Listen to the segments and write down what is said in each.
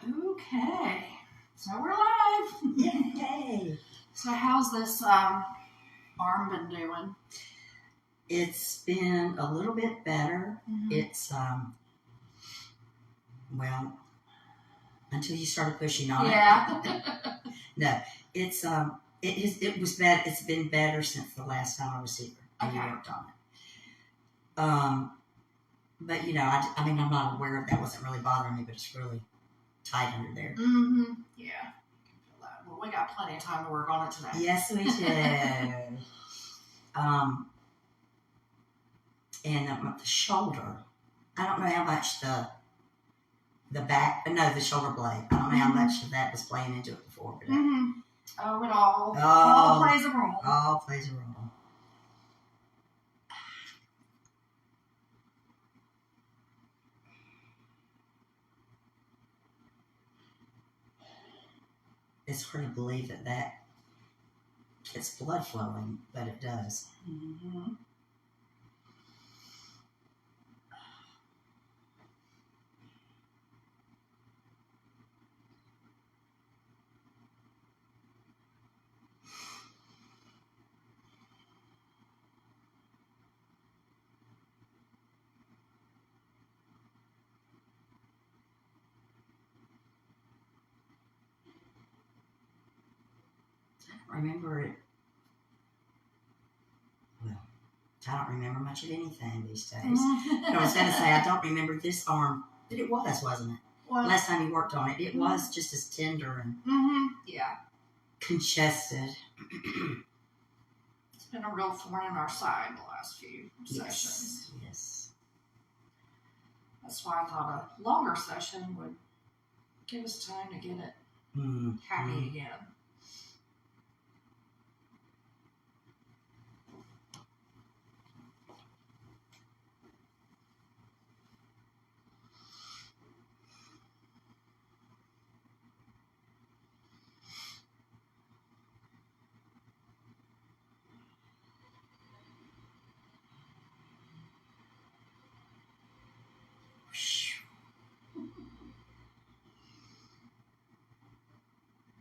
Okay, so we're live. Yay! So how's this arm been doing? It's been a little bit better. Mm-hmm. It's well, until you started pushing on it. No, it's it was bad. It's been better since the last time I was here and you worked on it. But you know, I mean, I'm not aware of that. Wasn't really bothering me, but it's really tight under there. Mm-hmm. Yeah. Well, we got plenty of time to work on it today. Yes, we do. And the shoulder, I don't know how much the back, no, the shoulder blade. I don't know how much of that was playing into it before. But oh, it all plays a role. All plays a role. It's hard to believe that gets blood flowing, but it does. Mm-hmm. Remember it. Well, I don't remember much of anything these days. I was going to say, I don't remember this arm, but it was, wasn't it? Well, last time you worked on it, it was just as tender and congested. It's been a real thorn in our side the last few sessions. Yes. That's why I thought a longer session would give us time to get it happy again.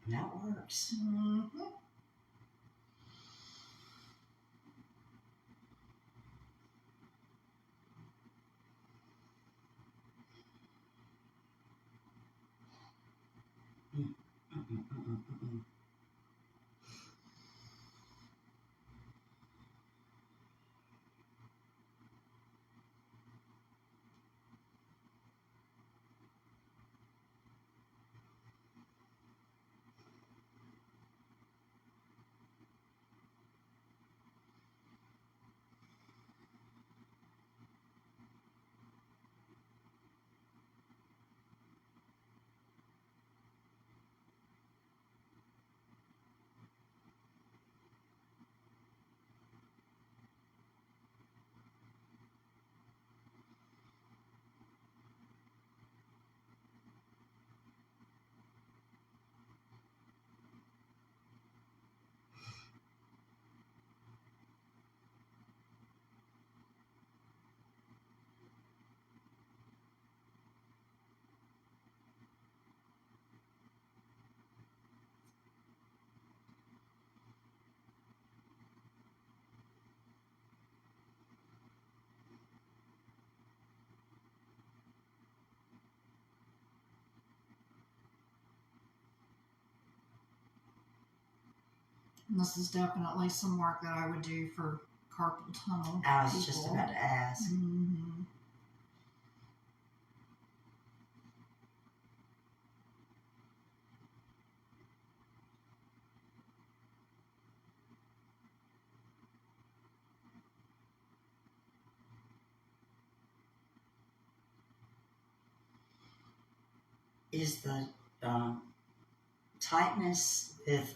That works. Mm-hmm. And this is definitely some work that I would do for carpal tunnel. I was just about to ask. Mm-hmm. Is the tightness with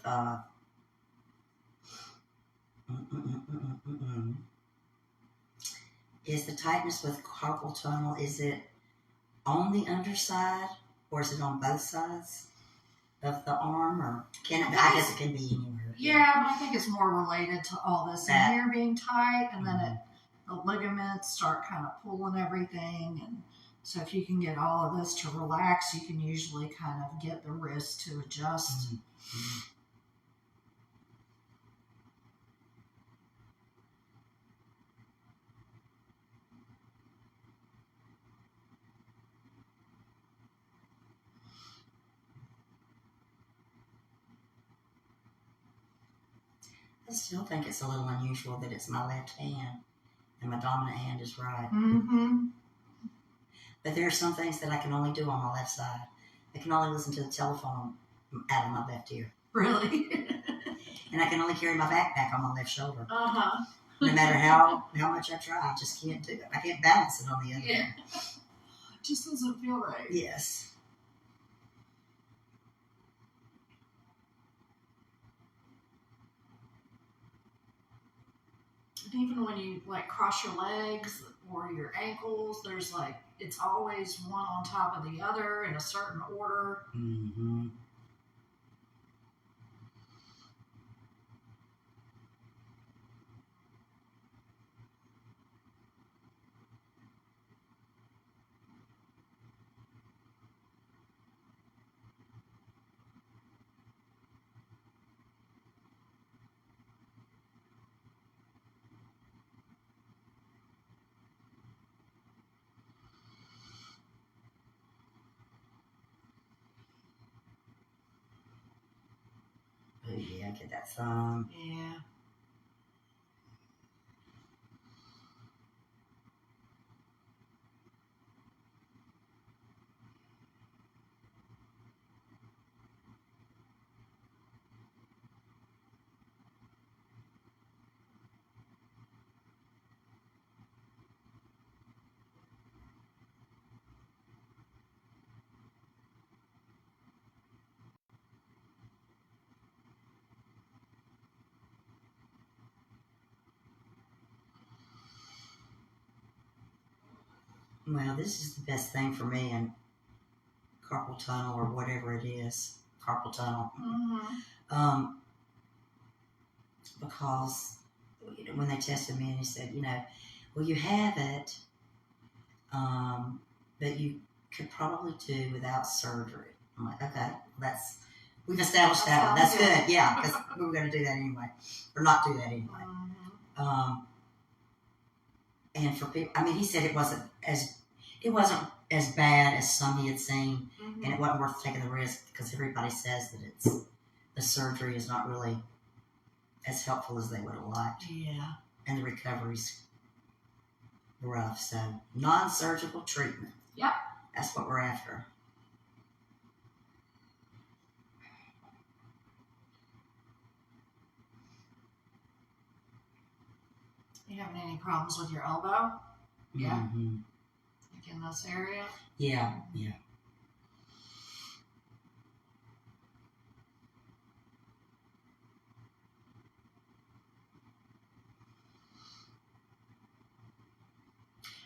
is the tightness with carpal tunnel, is it on the underside or is it on both sides of the arm, or can it, I guess it can be anywhere? Yeah, but I think it's more related to all this in here being tight, and then the ligaments start kind of pulling everything, and So if you can get all of this to relax, you can usually kind of get the wrist to adjust. Mm-hmm. I still think it's a little unusual that it's my left hand and my dominant hand is right. Mm-hmm. But there are some things that I can only do on my left side. I can only listen to the telephone out of my left ear. Really? And I can only carry my backpack on my left shoulder. Uh-huh. No matter how much I try, I just can't do it. I can't balance it on the other hand. It just doesn't feel right. Yes. And even when you like cross your legs or your ankles, there's like, it's always one on top of the other in a certain order. Mm-hmm. Oh yeah, get that thumb. Yeah. Well, this is the best thing for me in carpal tunnel or whatever it is. Carpal tunnel. Mm-hmm. Because when they tested me and he said, well, you have it, but you could probably do without surgery. I'm like, okay, we've established that one. That's good. Yeah, because we were going to do that anyway, or not do that anyway. Mm-hmm. And for people, I mean, he said it wasn't as bad as some he had seen, Mm-hmm. and it wasn't worth taking the risk because everybody says that the surgery is not really as helpful as they would have liked. Yeah. And the recovery's rough. So non-surgical treatment. Yep. That's what we're after. You having any problems with your elbow? Yeah. Mm-hmm. Like in this area? Yeah. Yeah.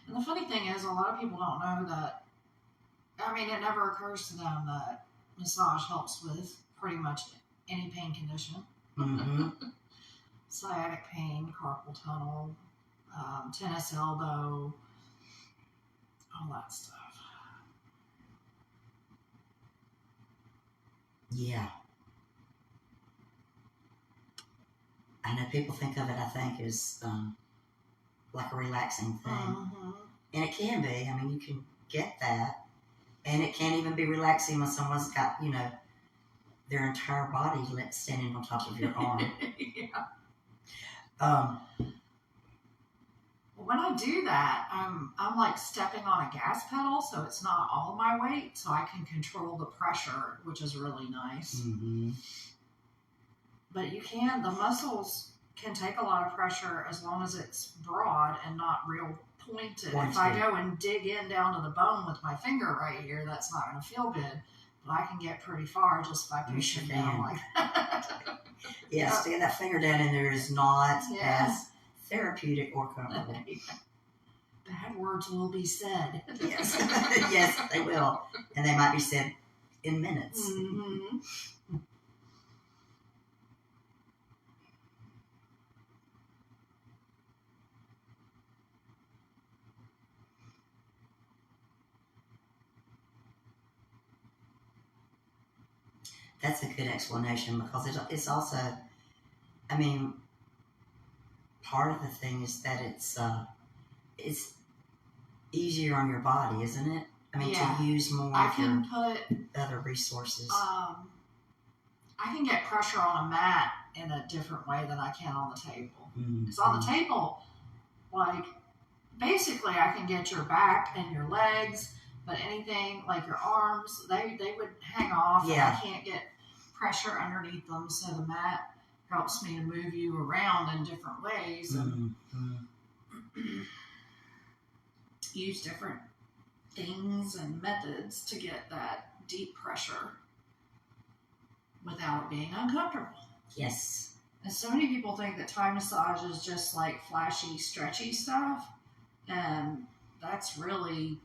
And the funny thing is, a lot of people don't know that. I mean, it never occurs to them that massage helps with pretty much any pain condition. Mm-hmm. Sciatic pain, carpal tunnel, tennis elbow, all that stuff. Yeah. I know people think of it, I think, as like a relaxing thing. Mm-hmm. And it can be. I mean, you can get that. And it can even be relaxing when someone's got, their entire body standing on top of your arm. Yeah. When I do that, I'm like stepping on a gas pedal, so it's not all my weight, so I can control the pressure, which is really nice. Mm-hmm. But the muscles can take a lot of pressure as long as it's broad and not real pointed. If I go and dig in down to the bone with my finger right here, that's not going to feel good. But I can get pretty far just by pushing down like that. Yeah, sticking that finger down in there is not as therapeutic or comfortable. Bad words will be said. Yes, yes, they will. And they might be said in minutes. Mm-hmm. That's a good explanation because it's also, I mean, part of the thing is that it's easier on your body, isn't it? I mean, Yeah. to use more I of can your put other resources. I can get pressure on a mat in a different way than I can on the table. Because on the table, like, basically I can get your back and your legs, but anything like your arms, they would hang off. Yeah. And I can't get pressure underneath them, so the mat helps me to move you around in different ways and use different things and methods to get that deep pressure without it being uncomfortable. Yes. And so many people think that Thai massage is just like flashy, stretchy stuff, and that's really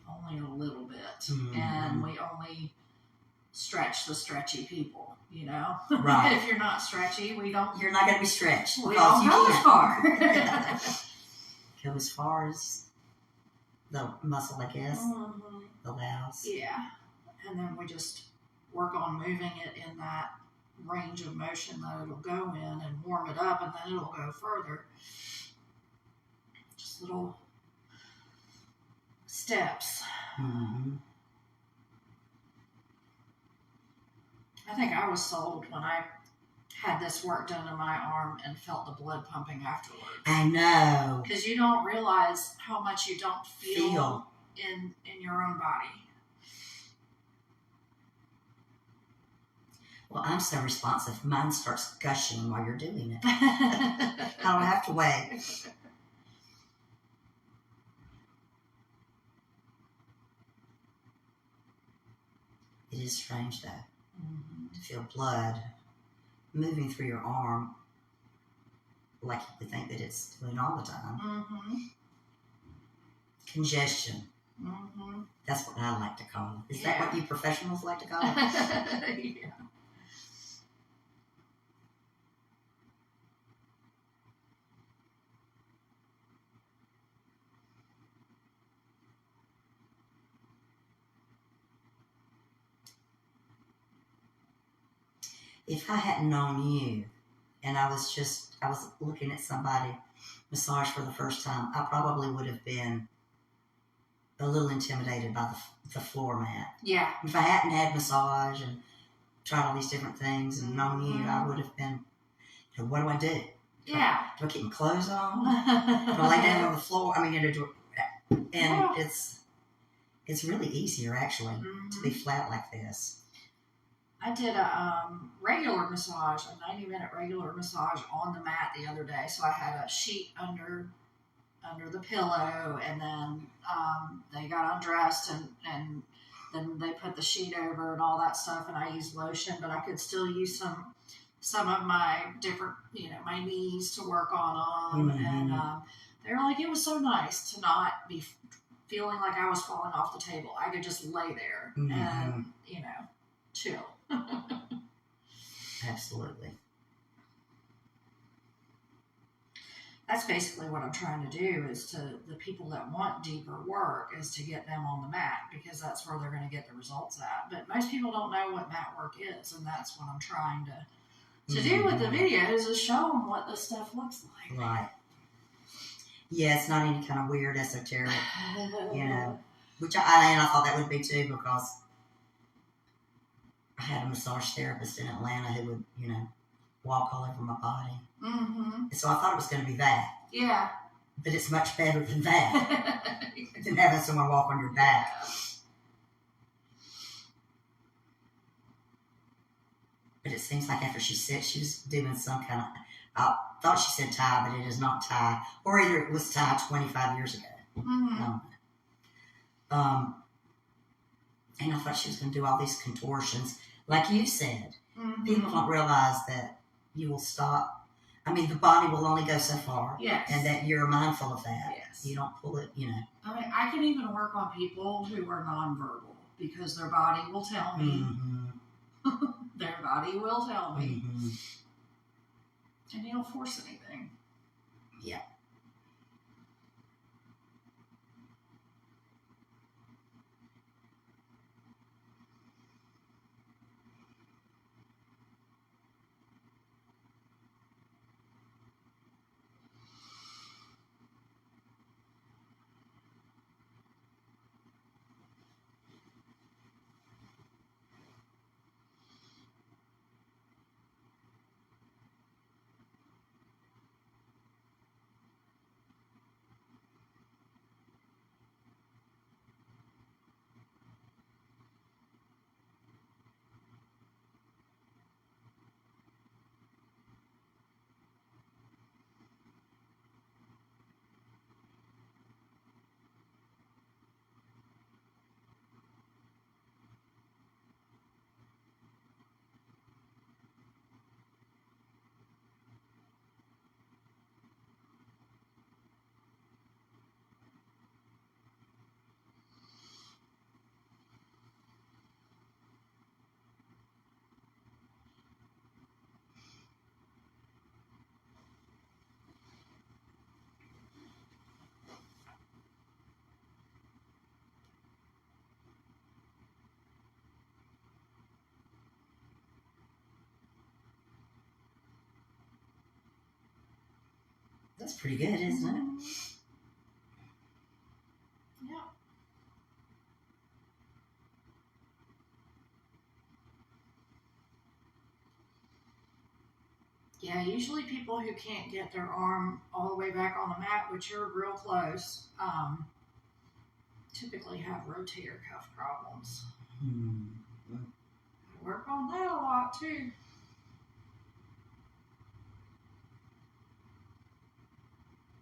only a little bit. And we only stretch the stretchy people, you know? Right. If you're not stretchy, you're not going to be stretched. We don't go as far. Go as far as the muscle, I guess, allows. Yeah. And then we just work on moving it in that range of motion that it'll go in and warm it up, and then it'll go further. Just little steps. I think I was sold when I had this work done in my arm and felt the blood pumping afterwards. I know. Because you don't realize how much you don't feel. In your own body. Well, I'm so responsive. Mine starts gushing while you're doing it. I don't have to wait. It is strange, though, to feel blood moving through your arm like you would think that it's doing all the time. Congestion. That's what I like to call it. Is that what you professionals like to call it? Yeah. If I hadn't known you and I was looking at somebody massage for the first time, I probably would have been a little intimidated by the floor mat. Yeah. If I hadn't had massage and tried all these different things and known you, I would have been, what do I do? Do I keep my clothes on? Do I lay down on the floor? I mean, it's really easier, actually, to be flat like this. I did a regular massage, a 90-minute regular massage on the mat the other day. So I had a sheet under the pillow, and then they got undressed, and then they put the sheet over and all that stuff, and I used lotion, but I could still use some of my different, my knees to work on them, and they were like, it was so nice to not be feeling like I was falling off the table. I could just lay there and, chill. Absolutely. That's basically what I'm trying to do, is to the people that want deeper work, is to get them on the mat, because that's where they're going to get the results at. But most people don't know what mat work is, and that's what I'm trying to do with the videos, is show them what this stuff looks like. Right. Yeah, it's not any kind of weird esoteric, which I thought that would be too, because I had a massage therapist in Atlanta who would, walk all over my body. And so I thought it was going to be that. Yeah. But it's much better than that. Than having someone walk on your back. But it seems like after she said she was doing some kind of, I thought she said Thai, but it is not Thai. Or either it was Thai 25 years ago. And I thought she was going to do all these contortions. Like you said, people don't realize that you will stop. I mean, the body will only go so far. Yes. And that you're mindful of that. Yes. You don't pull it, I mean, I can even work on people who are nonverbal, because their body will tell me. Their body will tell me. And you don't force anything. Yeah. That's pretty good, isn't it? Yeah. Yeah, usually people who can't get their arm all the way back on the mat, which you're real close, typically have rotator cuff problems. I work on that a lot too.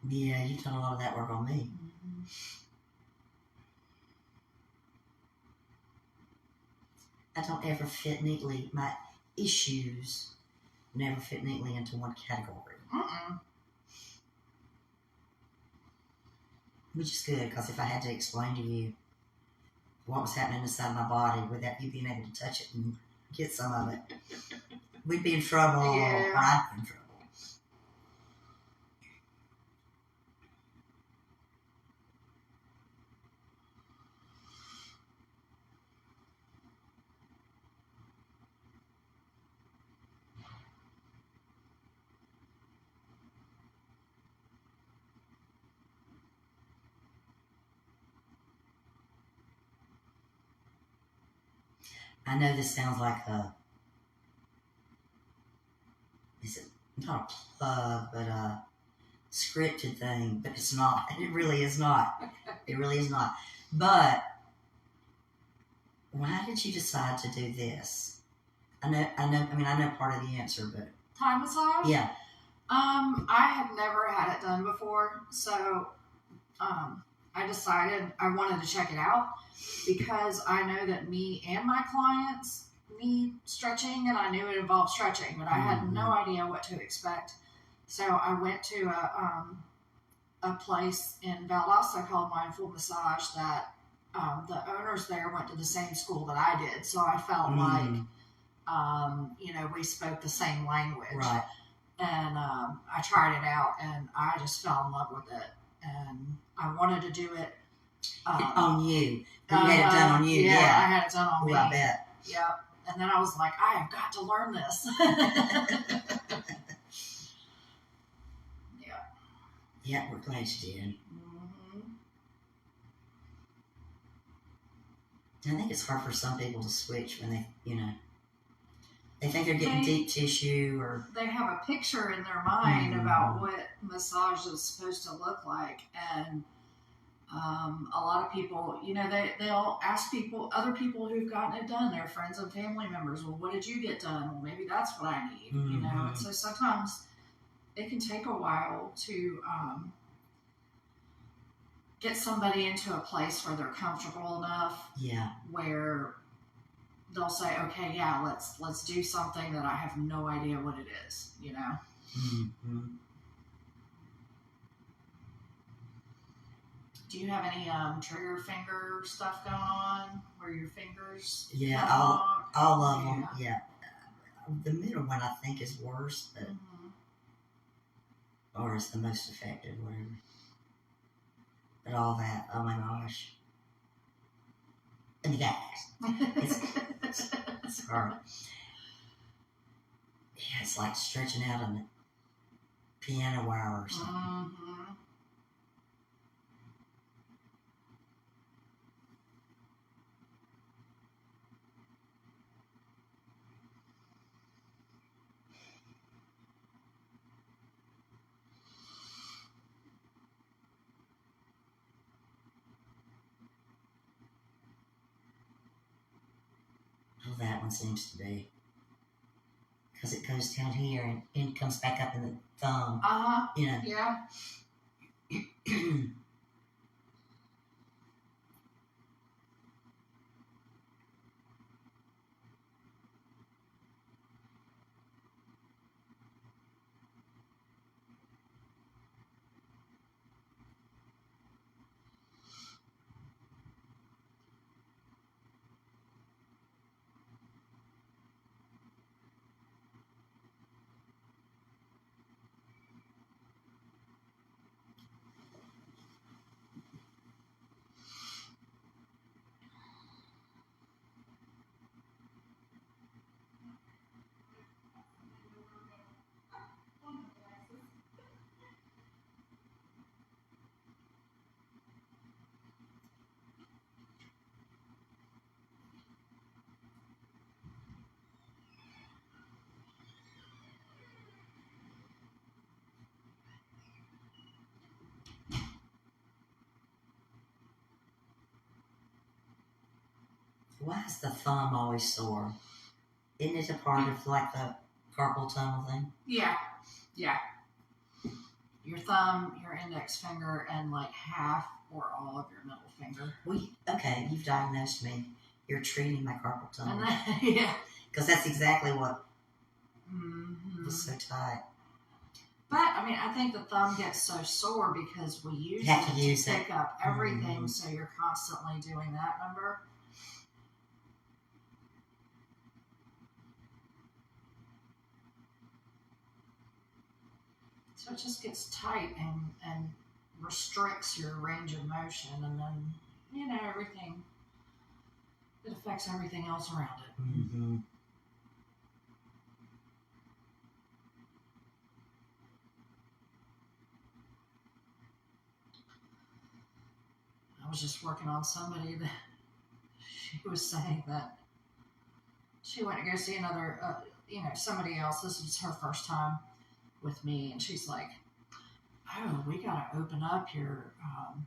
Yeah, you've done a lot of that work on me. I don't ever fit neatly. My issues never fit neatly into one category. Which is good, because if I had to explain to you what was happening inside my body without you being able to touch it and get some of it, we'd be in trouble. Yeah. Or I'd be in trouble. I know this sounds like is it not a plug, but a scripted thing, but it's not. It really is not. It really is not. But why did you decide to do this? I know part of the answer, but Thai massage? yeah. I had never had it done before, so I decided I wanted to check it out because I know that me and my clients need stretching, and I knew it involved stretching, but I had no idea what to expect. So I went to a place in Valdosta called Mindful Massage that the owners there went to the same school that I did, so I felt like we spoke the same language. Right. And I tried it out, and I just fell in love with it. And I wanted to do it on you. You had it done on you. Yeah, I had it done on me. I bet. Yep. And then I was like, I have got to learn this. Yeah. Yeah, we're glad you did. I think it's hard for some people to switch when they think they're getting deep tissue, or they have a picture in their mind about what massage is supposed to look like. And a lot of people, they'll ask other people who've gotten it done, their friends and family members, well, what did you get done? Well, maybe that's what I need, And so sometimes it can take a while to get somebody into a place where they're comfortable enough. Yeah. Where they'll say, okay, yeah, let's do something that I have no idea what it is, Mm-hmm. Do you have any trigger finger stuff going on where your fingers? Yeah, all of them. Yeah. The middle one I think is worse, but or is the most effective, whatever. But all that, oh my gosh. And the gas. It's hard. Yeah, it's like stretching out a piano wire or something. Well, that one seems to be. Because it goes down here and comes back up in the thumb. Yeah. Why is the thumb always sore? Isn't it a part of like the carpal tunnel thing? Yeah. Yeah. Your thumb, your index finger, and like half or all of your middle finger. Okay, you've diagnosed me. You're treating my carpal tunnel. Yeah. Because that's exactly what Mm-hmm. was so tight. But I mean, I think the thumb gets so sore because we use You have it to use it. pick up everything, so you're constantly doing that. Remember? So it just gets tight and restricts your range of motion, and then everything. It affects everything else around it. Mm-hmm. I was just working on somebody that she was saying that she went to go see another, somebody else. This was her first time with me, and she's like, "Oh, we got to open up your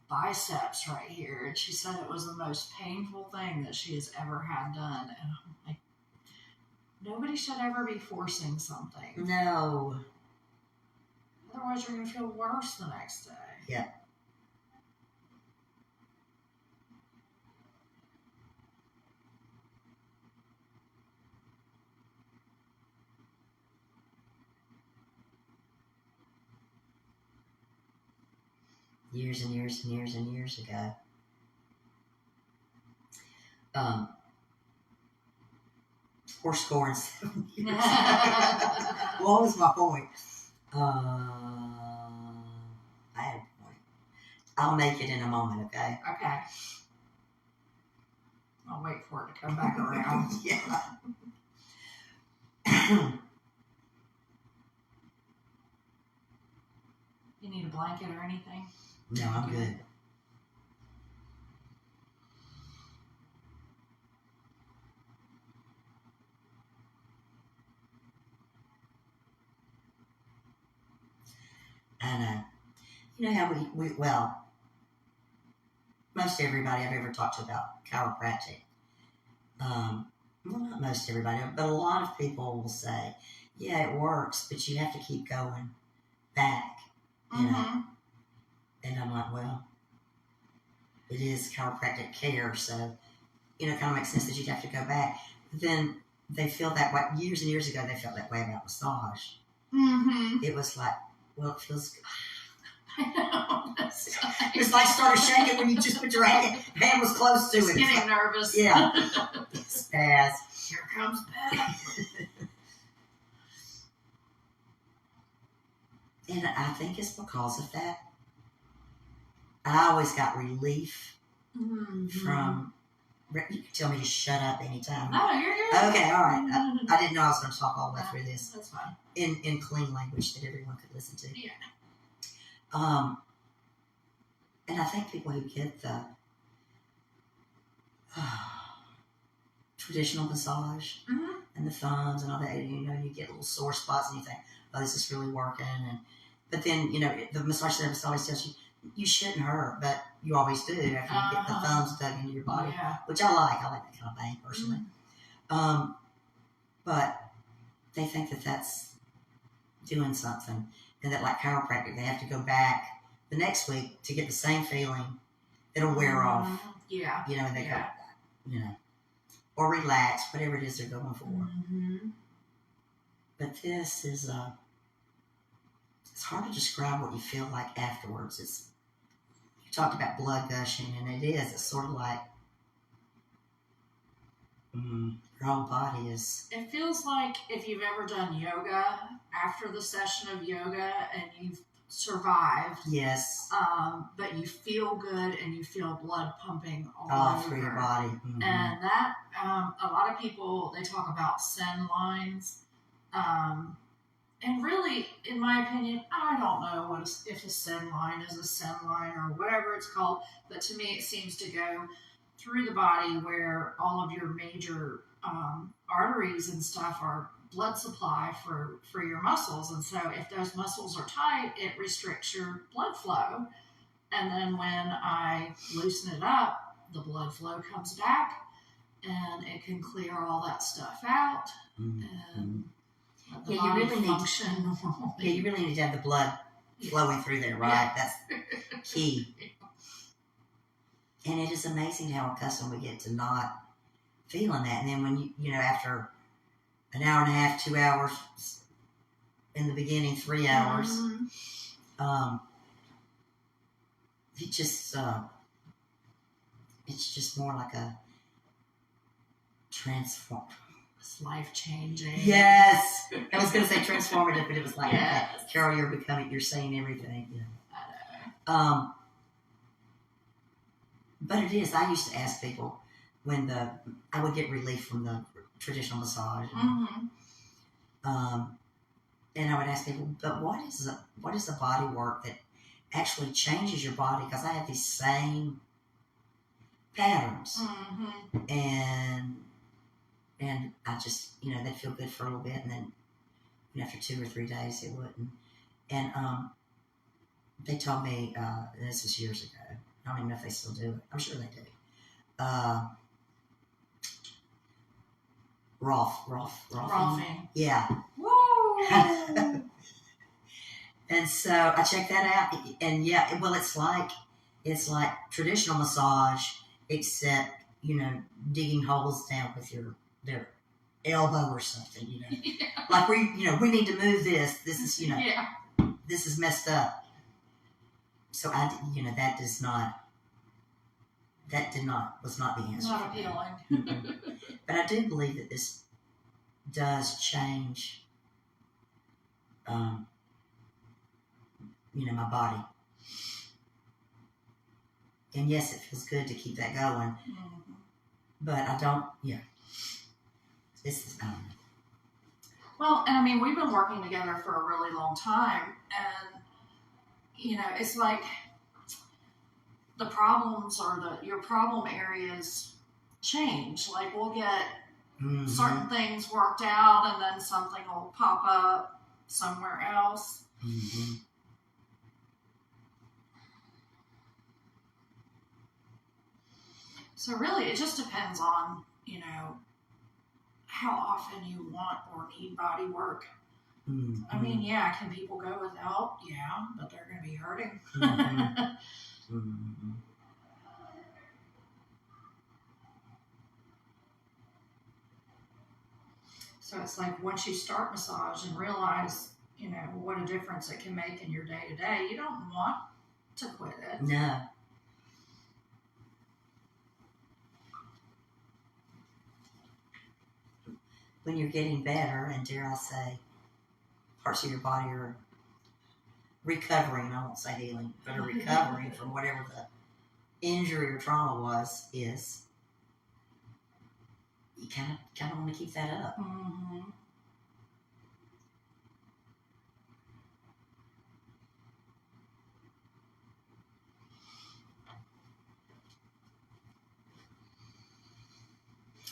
biceps right here." And she said it was the most painful thing that she has ever had done. And I'm like, nobody should ever be forcing something. No. Otherwise, you're going to feel worse the next day. Yeah. Years and years and years and years ago. We're scoring 7 years. What was my point? I had a point. I'll make it in a moment, okay? Okay. I'll wait for it to come back around. Yeah. You need a blanket or anything? No, I'm good. I know. You know how well, most everybody I've ever talked to about chiropractic, well, not most everybody, but a lot of people will say, yeah, it works, but you have to keep going back, you know? And I'm like, well, it is chiropractic care, so, it kind of makes sense that you'd have to go back. But then they feel that way. Years and years ago, they felt that way about massage. Mm-hmm. It was like, well, it feels good. I know. It was like started shaking when you just put your hand was close to it. Getting nervous. Yeah. Spaz. Here comes Beth. And I think it's because of that. I always got relief from. You can tell me to shut up anytime. No, you're good. Okay, all right. I didn't know I was going to talk all the way through this. That's fine. In clean language that everyone could listen to. Yeah. And I think people who get the traditional massage and the thumbs and all that, you get little sore spots and you think, oh, this is really working. But then, the massage therapist always tells you, you shouldn't hurt, but you always do after you get the thumbs dug into your body, which I like. I like that kind of thing personally. But they think that that's doing something, and that like chiropractic, they have to go back the next week to get the same feeling. It'll wear off. Yeah. And they go, or relax, whatever it is they're going for. But this is it's hard to describe what you feel like afterwards. You talked about blood gushing, and it's sort of like your whole body is. It feels like if you've ever done yoga, after the session of yoga and you've survived. Yes. But you feel good and you feel blood pumping all over. through your body. And that, a lot of people, they talk about send lines. And really, in my opinion, I don't know if a send line is a send line or whatever it's called, but to me it seems to go through the body where all of your major arteries and stuff are blood supply for your muscles. And so if those muscles are tight, it restricts your blood flow. And then when I loosen it up, the blood flow comes back. and it can clear all that stuff out Mm-hmm. and let the Yeah, body you really function need. normally. Yeah, you really need to have the blood flowing through there, right? That's key. And it is amazing how accustomed we get to not feeling that. And then when you know, after an hour and a half, 2 hours, in the beginning, 3 hours, it just, it's just more like a transform. It's life changing. Yes, I was going to say transformative, but it was like, Yes. okay, Carol, you're saying everything. You know. I know. But it is. I used to ask people when I would get relief from the traditional massage, and I would ask people, but what is the body work that actually changes your body? Because I have these same patterns, and I just, you know, they'd feel good for a little bit, and then after 2 or 3 days it wouldn't. And they told me, and this was years ago, I don't even know if they still do it. I'm sure they do. Rolfing. Yeah. Woo! And so I checked that out, and yeah, well, it's like traditional massage, except, you know, digging holes down with their elbow or something, you know. Yeah. Like we need to move this. This is, you know, Yeah. this is messed up. So that was not the answer. Not appealing. Mm-hmm. But I do believe that this does change, my body. And yes, it feels good to keep that going. But I don't, this is, I don't know. Well, and I mean, we've been working together for a really long time, and, you know, it's like the problems or your problem areas change. Like, we'll get certain things worked out, and then something will pop up somewhere else. Mm-hmm. So really, it just depends on, you know, how often you want or need body work. Mm-hmm. I mean, yeah, can people go without? Yeah, but they're going to be hurting. Mm-hmm. Mm-hmm. So it's like once you start massage and realize, you know, what a difference it can make in your day to day, you don't want to quit it. No. When you're getting better, and dare I say, parts of your body are recovering, I won't say healing, but are recovering from whatever the injury or trauma is, you kind of want to keep that up. Mm-hmm.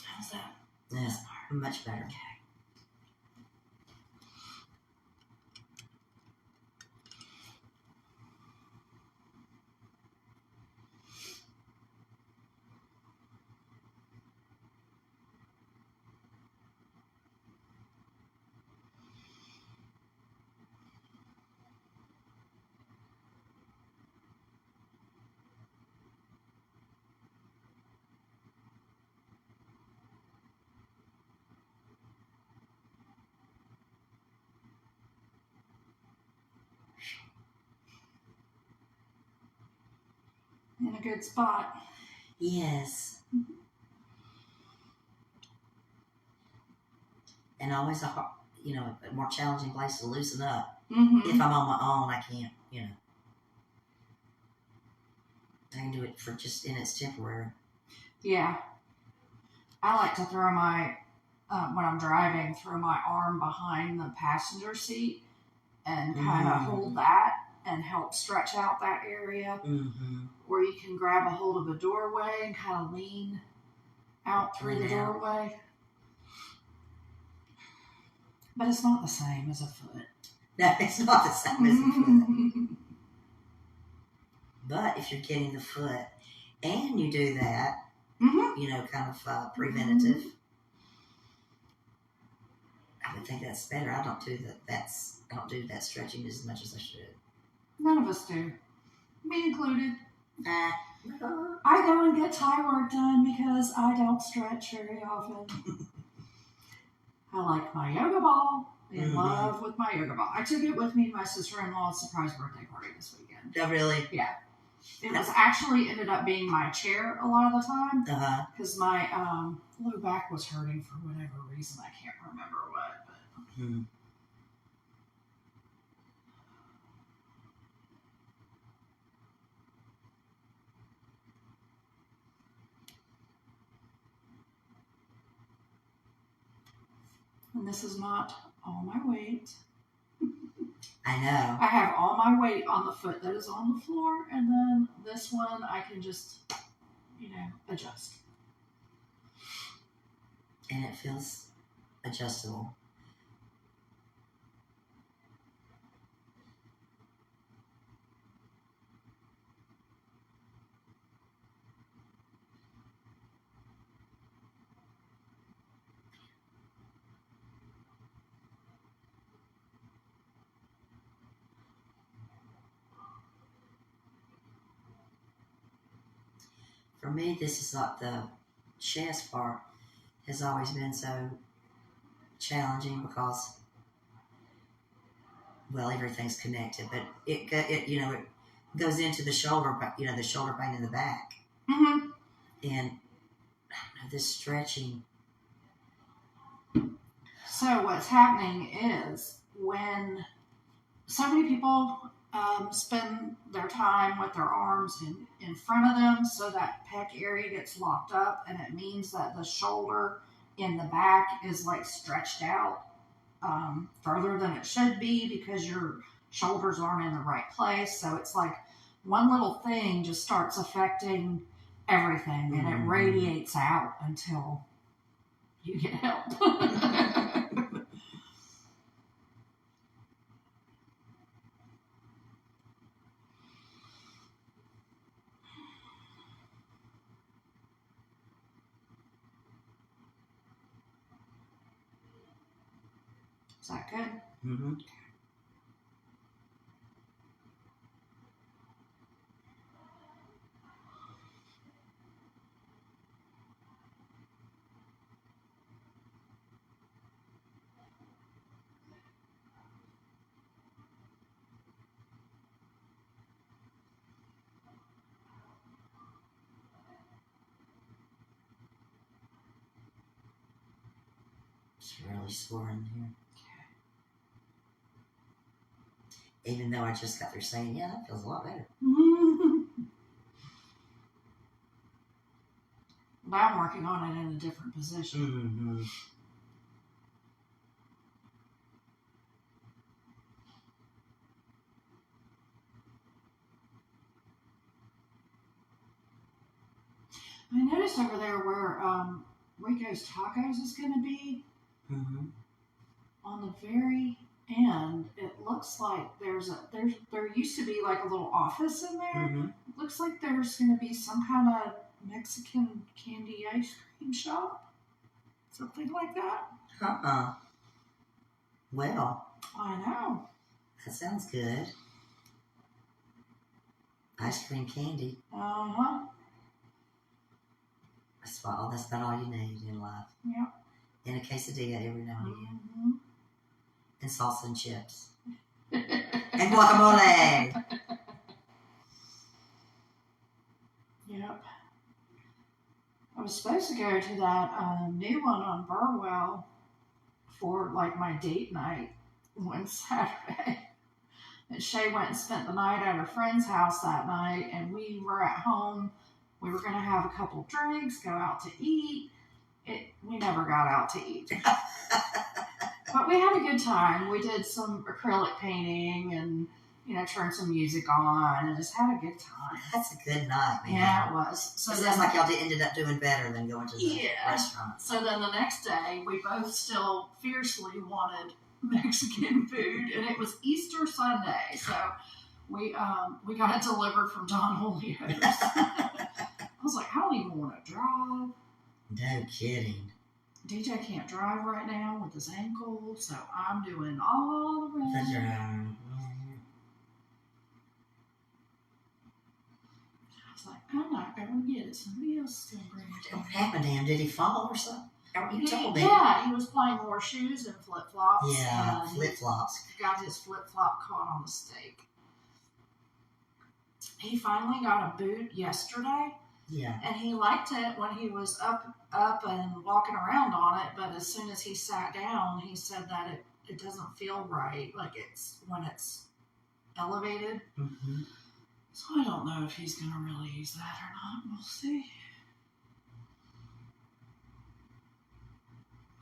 How's that? Yeah, much better. Okay. In a good spot. Yes. Mm-hmm. And always a more challenging place to loosen up. Mm-hmm. If I'm on my own, I can't, I can do it for just, and it's temporary. Yeah. I like to throw my, when I'm driving, throw my arm behind the passenger seat and kind of hold that and help stretch out that area. Mm-hmm. Where you can grab a hold of a doorway and kind of lean out through the doorway. But it's not the same as a foot. No, it's not the same as a foot. But if you're getting the foot and you do that, you know, kind of preventative. Mm-hmm. I would think that's better. I don't do that stretching as much as I should. None of us do, me included. Uh, I go and get Thai work done because I don't stretch very often. I like my yoga ball. In love with my yoga ball. I took it with me to my sister-in-law's surprise birthday party this weekend. Oh, really? Yeah. It was actually ended up being my chair a lot of the time because my low back was hurting for whatever reason. I can't remember what. But. And this is not all my weight. I know. I have all my weight on the foot that is on the floor, and then this one I can just, adjust. And it feels adjustable. For me, this is like the chest part has always been so challenging because, well, everything's connected, but it goes into the shoulder, the shoulder pain in the back. Mm-hmm. And I don't know, this stretching. So what's happening is when so many people spend their time with their arms in front of them so that pec area gets locked up, and it means that the shoulder in the back is like stretched out further than it should be because your shoulders aren't in the right place. So it's like one little thing just starts affecting everything, and it radiates out until you get help. Is that good? Mm-hmm. It's really sore in here. Even though I just got through saying, yeah, that feels a lot better. But I'm working on it in a different position. Mm-hmm. I noticed over there where Rico's Tacos is going to be, on the very end, it looks like there used to be like a little office in there. It looks like there's going to be some kind of Mexican candy ice cream shop, something like that. Well, I know. That sounds good. Ice cream candy. That's about all you need in life. Yeah. And a quesadilla every now and again. And salsa and chips. And guacamole. Yep. I was supposed to go to that new one on Burwell for like my date night one Saturday. And Shay went and spent the night at her friend's house that night, and we were at home. We were going to have a couple drinks, go out to eat. We never got out to eat. But we had a good time. We did some acrylic painting and, turned some music on and just had a good time. That's a good night, man. Yeah, it was. So it sounds like y'all ended up doing better than going to the restaurant. So then the next day, we both still fiercely wanted Mexican food, and it was Easter Sunday, so we got it delivered from Don Julio's. I was like, I don't even want to drive. No kidding. DJ can't drive right now with his ankle, so I'm doing all the The rest. drive. I was like, I'm not going to get it. Somebody else is going to bring it. What happened to him? Did he fall or something? You told me. Yeah, he was playing horseshoes and flip-flops. Yeah, and flip-flops. He got his flip-flop caught on the stake. He finally got a boot yesterday. Yeah. And he liked it when he was up and walking around on it, but as soon as he sat down, he said that it doesn't feel right, like it's when it's elevated. Mm-hmm. So I don't know if he's going to really use that or not. We'll see.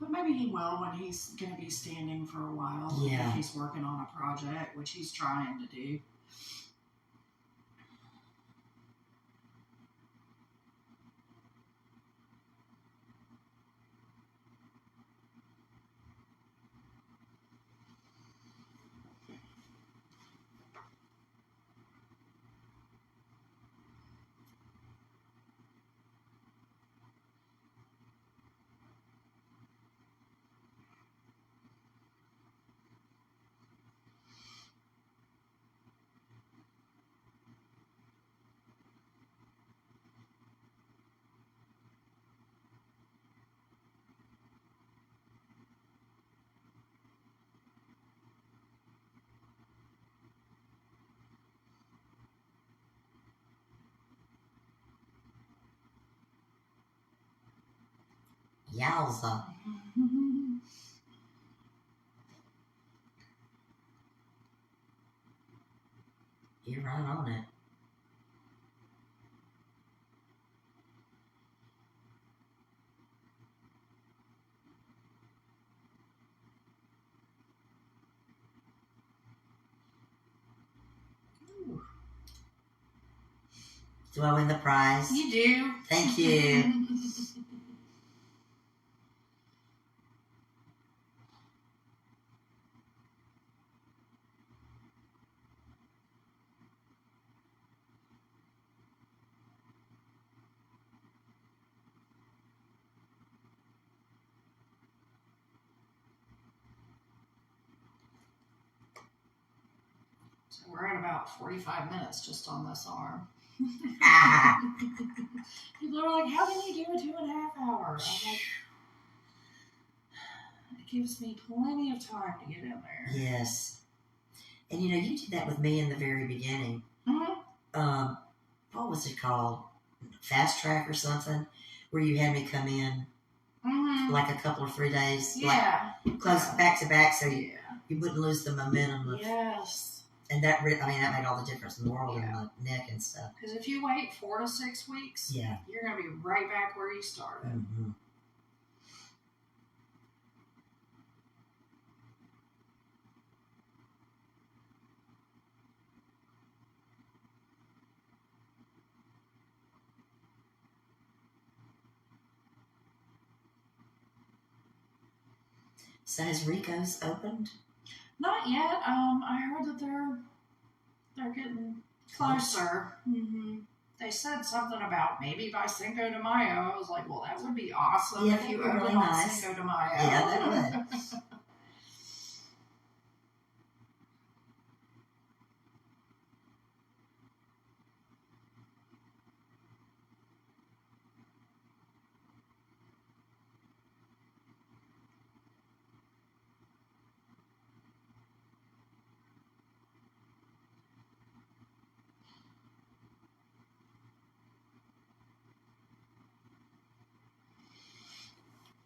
But maybe he will when he's going to be standing for a while. Yeah. If he's working on a project, which he's trying to do. Yowza. You're right on it. Ooh. Do I win the prize? You do. Thank you. So we're at about 45 minutes just on this arm. People are like, how can you do a 2.5 hours? I'm like, it gives me plenty of time to get in there. Yes. And you did that with me in the very beginning. Mm-hmm. What was it called? Fast Track or something? Where you had me come in like a couple or 3 days. Yeah. Like close back to back so you wouldn't lose the momentum. Yes. And that made all the difference in the world in the neck and stuff. Because if you wait 4 to 6 weeks, you're going to be right back where you started. Mm-hmm. So has Rico's opened? Not yet. I heard that they're getting closer. Mm-hmm. They said something about maybe by Cinco de Mayo. I was like, well, that would be awesome if you opened really on Cinco de Mayo. Yeah, that would.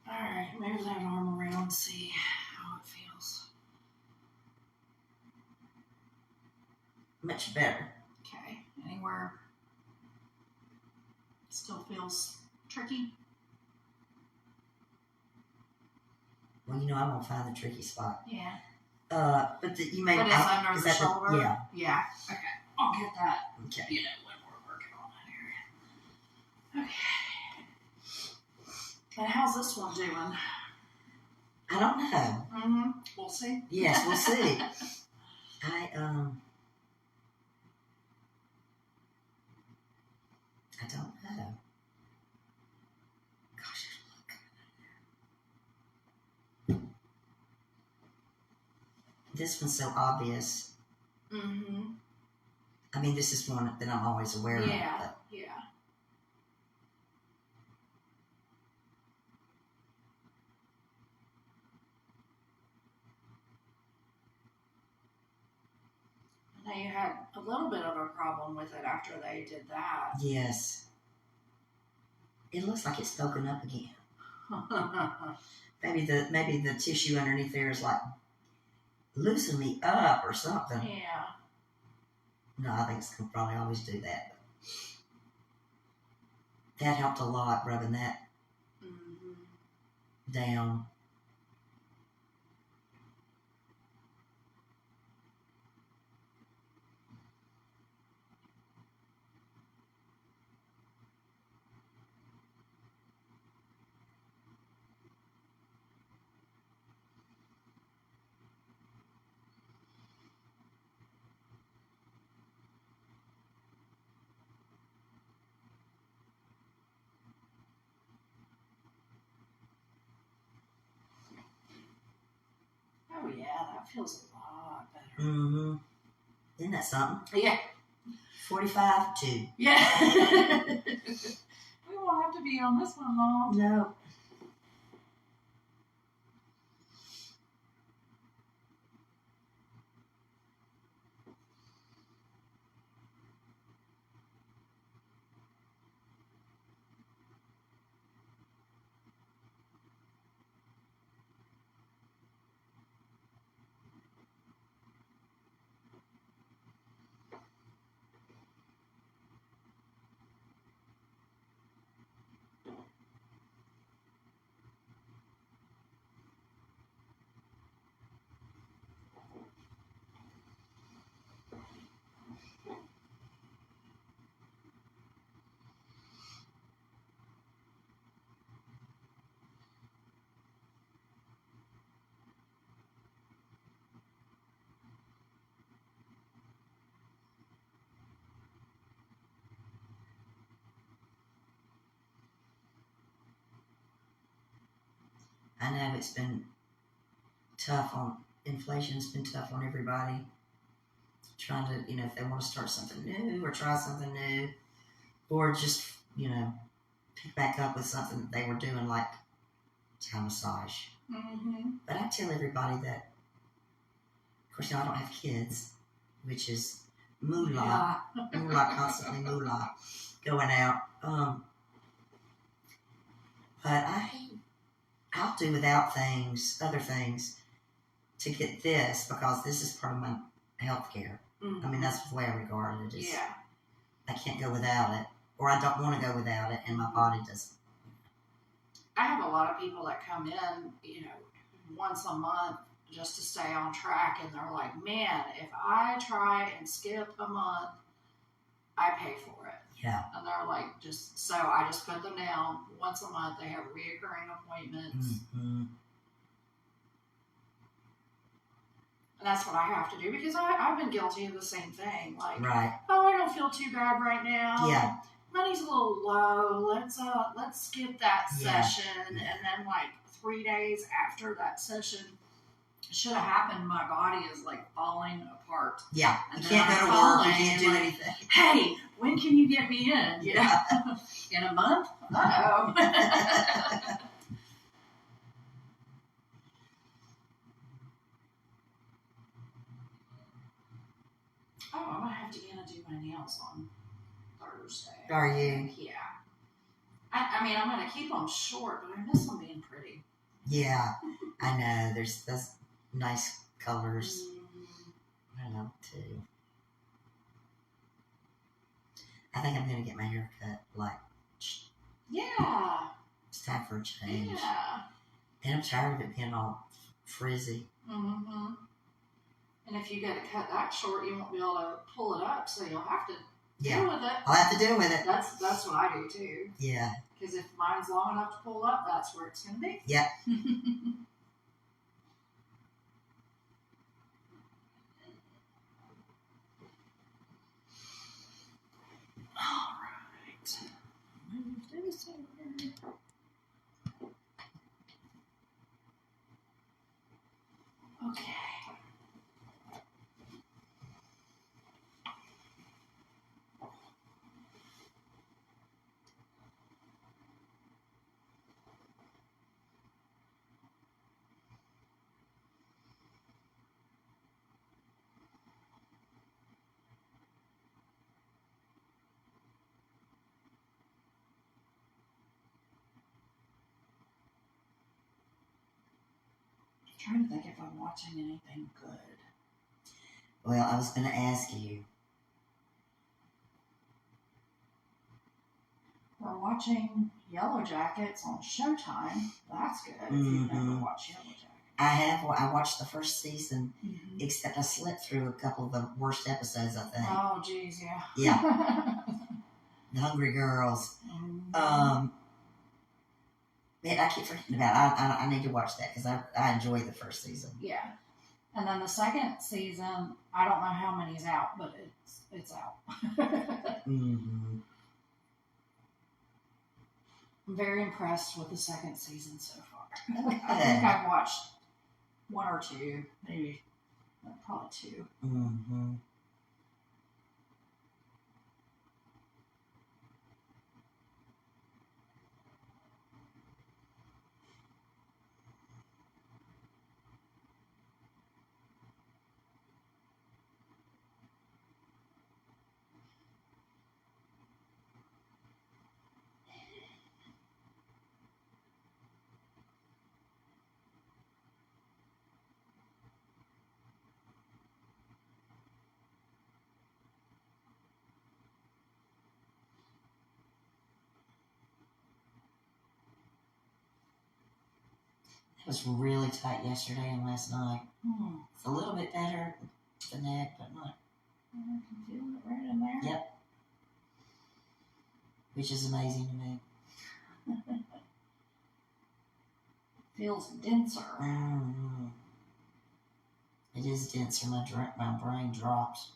Alright, move that arm around, see how it feels. Much better. Okay, anywhere still feels tricky? Well, I won't find the tricky spot. Yeah. But you may. But it's under the shoulder? Yeah. Yeah, okay. I'll get that. Okay. When we're working on that area. Okay. And how's this one doing? I don't know. Mm-hmm. We'll see. Yes, we'll see. I don't know. this one's so obvious. Mm-hmm. I mean, this is one that I'm always aware of. Yeah, But yeah. Now you had a little bit of a problem with it after they did that. yes. It looks like it's spoken up again. Maybe the tissue underneath there is like loosen me up or something. Yeah. No, I think it's gonna probably always do that. That helped a lot, rubbing that Mm-hmm. down. Oh yeah, that feels a lot better. Mm-hmm. Isn't that something? Yeah. 45, 2. Yeah. We won't have to be on this one long. No. I know it's been tough on inflation's been tough on everybody. Trying to, if they want to start something new or try something new, or just, pick back up with something that they were doing, like Thai massage. Mm-hmm. But I tell everybody that, of course, I don't have kids, which is moolah, constantly moolah going out. But I'll do without other things, to get this, because this is part of my health care. Mm-hmm. I mean, that's the way I regard it. Yeah. I can't go without it, or I don't want to go without it, and my body doesn't. I have a lot of people that come in, once a month just to stay on track, and they're like, man, if I try and skip a month, I pay for it. Yeah. And they're like, so I just put them down once a month. They have reoccurring appointments. Mm-hmm. And that's what I have to do, because I've been guilty of the same thing. Like, right. Oh, I don't feel too bad right now. Yeah. Money's a little low. Let's skip that Yeah. session. And then like 3 days after that session should have happened, my body is like falling apart. Yeah. And You then can't go to I'm work. You calling can't do like, anything. Hey, when can you get me in? Yeah. In a month? Uh-oh. Oh, I'm gonna have to get to do my nails on Thursday. Are you? Yeah. I mean, I'm gonna keep them short, but I miss them being pretty. Yeah. I know. There's those nice colors. Mm-hmm. I love too. I think I'm gonna get my hair cut. Like, Yeah. it's time for a change. Yeah. And I'm tired of it being all frizzy. Mm-hmm. And if you get it cut that short, you won't be able to pull it up, so you'll have to deal with it. I'll have to deal with it. That's what I do too. Yeah. Because if mine's long enough to pull up, that's where it's gonna be. Yep. All right. Move this over. Okay. trying to think if I'm watching anything good. Well, I was going to ask you. We're watching Yellow Jackets on Showtime. That's good if you've never watched Yellow Jackets. I have. I watched the first season, Mm-hmm. except I slipped through a couple of the worst episodes, I think. Oh, geez, yeah. Yeah. The Hungry Girls. Mm-hmm. Man, I keep forgetting about it. I need to watch that because I enjoyed the first season. Yeah. And then the second season, I don't know how many's out, but it's out. Mm-hmm. I'm very impressed with the second season so far. Okay. I think I've watched one or two, maybe, probably two. Mm-hmm. It was really tight yesterday and last night. It's a little bit better the neck, but not. I can feel it right in there. Yep. Which is amazing to me. Feels denser. Mm-hmm. It is denser. My brain drops.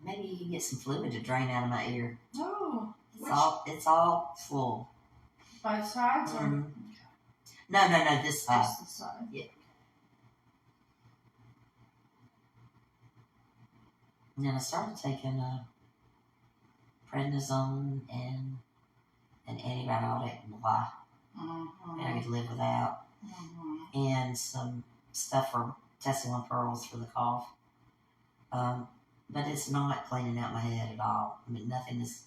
Maybe you can get some fluid to drain out of my ear. Oh. It's all full. Both sides? Mm-hmm. Or? No, this side. Just the side. Yeah. And then I started taking prednisone and an antibiotic, blah, Mm-hmm. that I could live without, and some stuff for Tessalon pearls for the cough. But it's not cleaning out my head at all. I mean, nothing is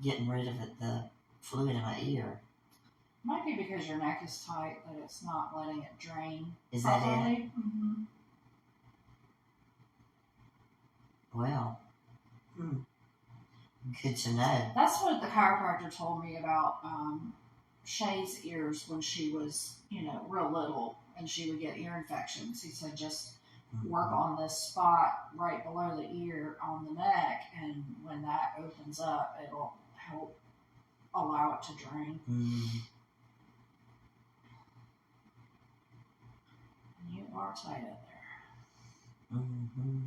getting rid of it, the fluid in my ear. Might be because your neck is tight that it's not letting it drain. Is that properly. it? Mm-hmm. Well, good to know. That's what the chiropractor told me about Shay's ears when she was, real little and she would get ear infections. He said just work on this spot right below the ear on the neck, and when that opens up, it'll help allow it to drain. And you are tight up there. Mm-hmm.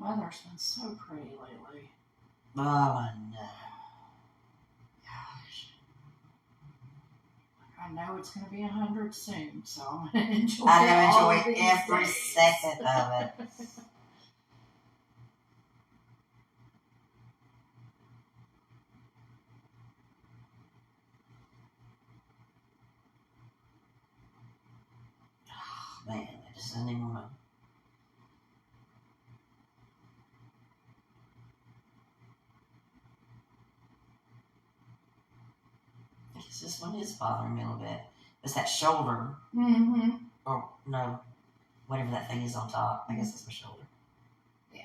Weather's been so pretty lately. Oh, I know. Gosh. I know it's going to be 100 soon, so I'm going to enjoy Every second of it. Oh, man, I just didn't even want to. This one is bothering me a little bit. It's that shoulder. Mm-hmm. Or, no, whatever that thing is on top. I guess it's my shoulder. Yeah.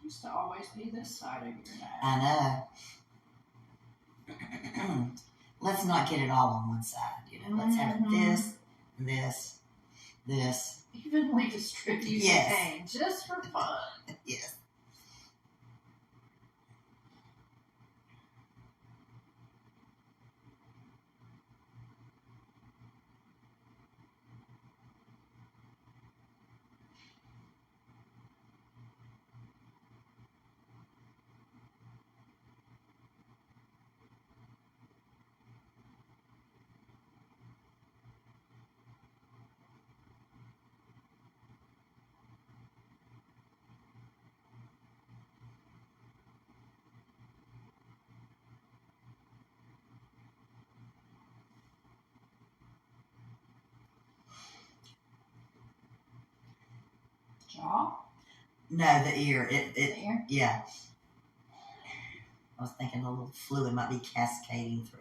Used to always be this side of your neck. I know. Let's not get it all on one side. Let's have it this. Evenly distribute the pain, just for fun. Yes. Jaw? No, the ear. The ear? Yeah. I was thinking a little fluid might be cascading through.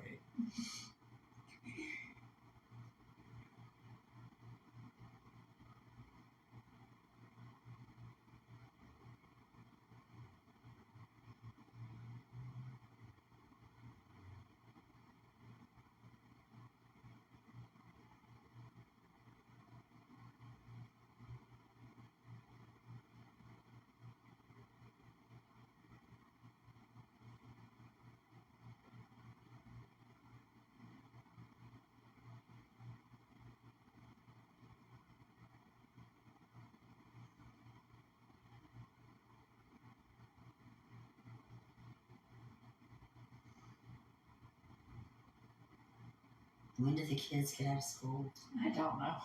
When do the kids get out of school? I don't know.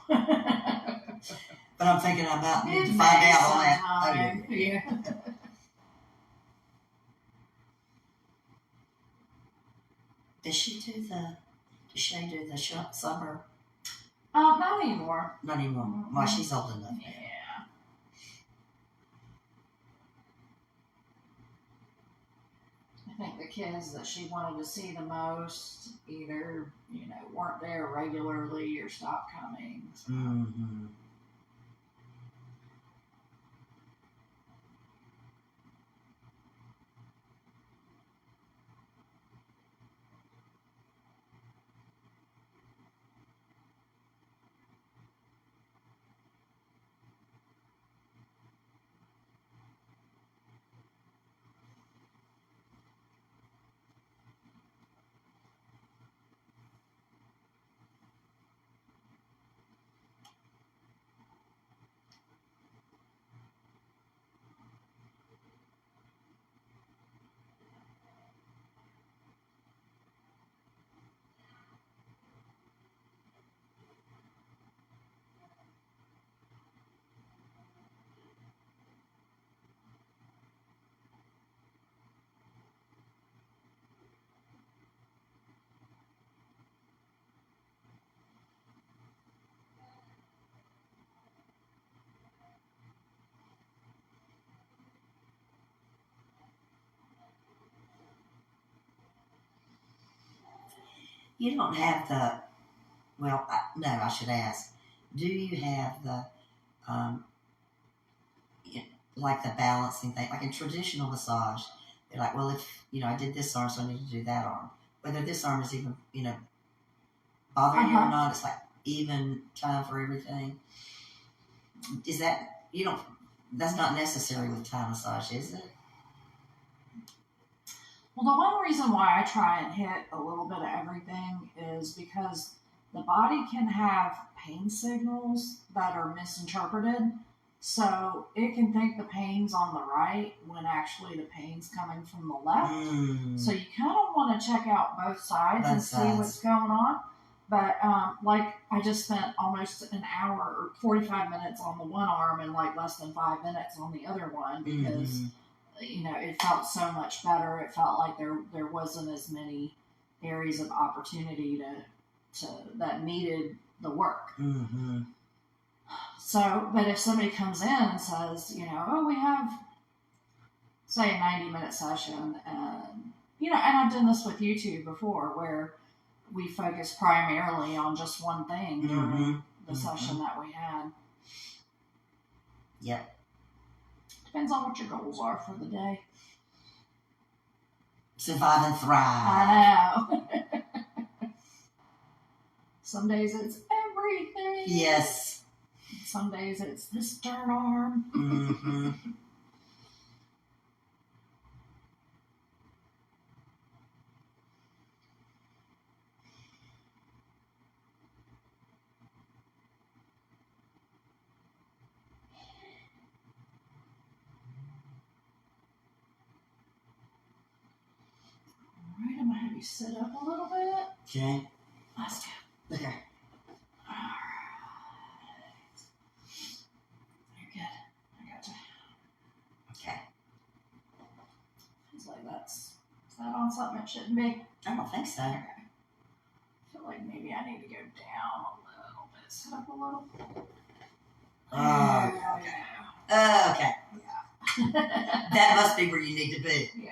But I'm thinking I might need to find out on that. Oh, yeah. Does she Shay do the summer? Not anymore. Not anymore. Mm-hmm. Well, she's old enough. Yeah. I think the kids that she wanted to see the most either, weren't there regularly or stopped coming. So. Mm-hmm. You don't have no, I should ask. Do you have the, um, like the balancing thing? Like in traditional massage, they're like, well, if, I did this arm, so I need to do that arm. Whether this arm is even, bothering you or not, it's like even time for everything. Is that, that's not necessary with Thai massage, is it? Well, the one reason why I try and hit a little bit of everything is because the body can have pain signals that are misinterpreted. So it can think the pain's on the right when actually the pain's coming from the left. So you kind of want to check out both sides see what's going on. But like I just spent almost an hour or 45 minutes on the one arm and like less than 5 minutes on the other one because it felt so much better. It felt like there wasn't as many areas of opportunity to that needed the work. Mm-hmm. So, but if somebody comes in and says, oh, we have, say, a 90-minute session, and, and I've done this with YouTube before, where we focus primarily on just one thing during the session that we had. Yep. Depends on what your goals are for the day. Survive and thrive. I know. Some days it's everything. Yes. Some days it's the stern arm. Mm-hmm. All right, I'm gonna have you sit up a little bit. Okay. Let's go. Okay. All right. You're good. I got you. Okay. Feels like is that on something it shouldn't be? I don't think so. Okay. I feel like maybe I need to go down a little bit. Sit up a little. Oh, There okay. we go. Okay. Yeah. That must be where you need to be. Yeah.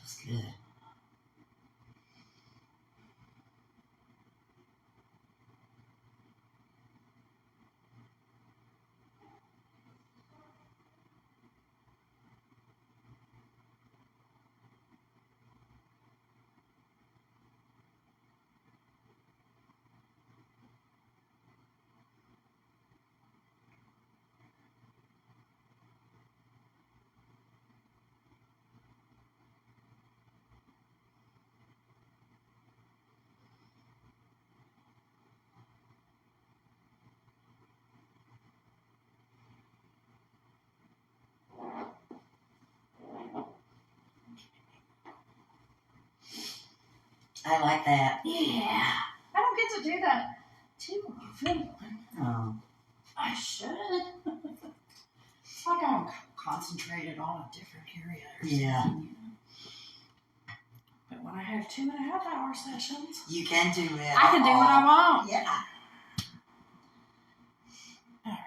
That's good. I like that. Yeah. I don't get to do that too often. Oh. I should. It's like I'm concentrated on a different area or something. Yeah. But when I have have 2.5 hour sessions. You can do it. I can do what I want. Yeah. All right.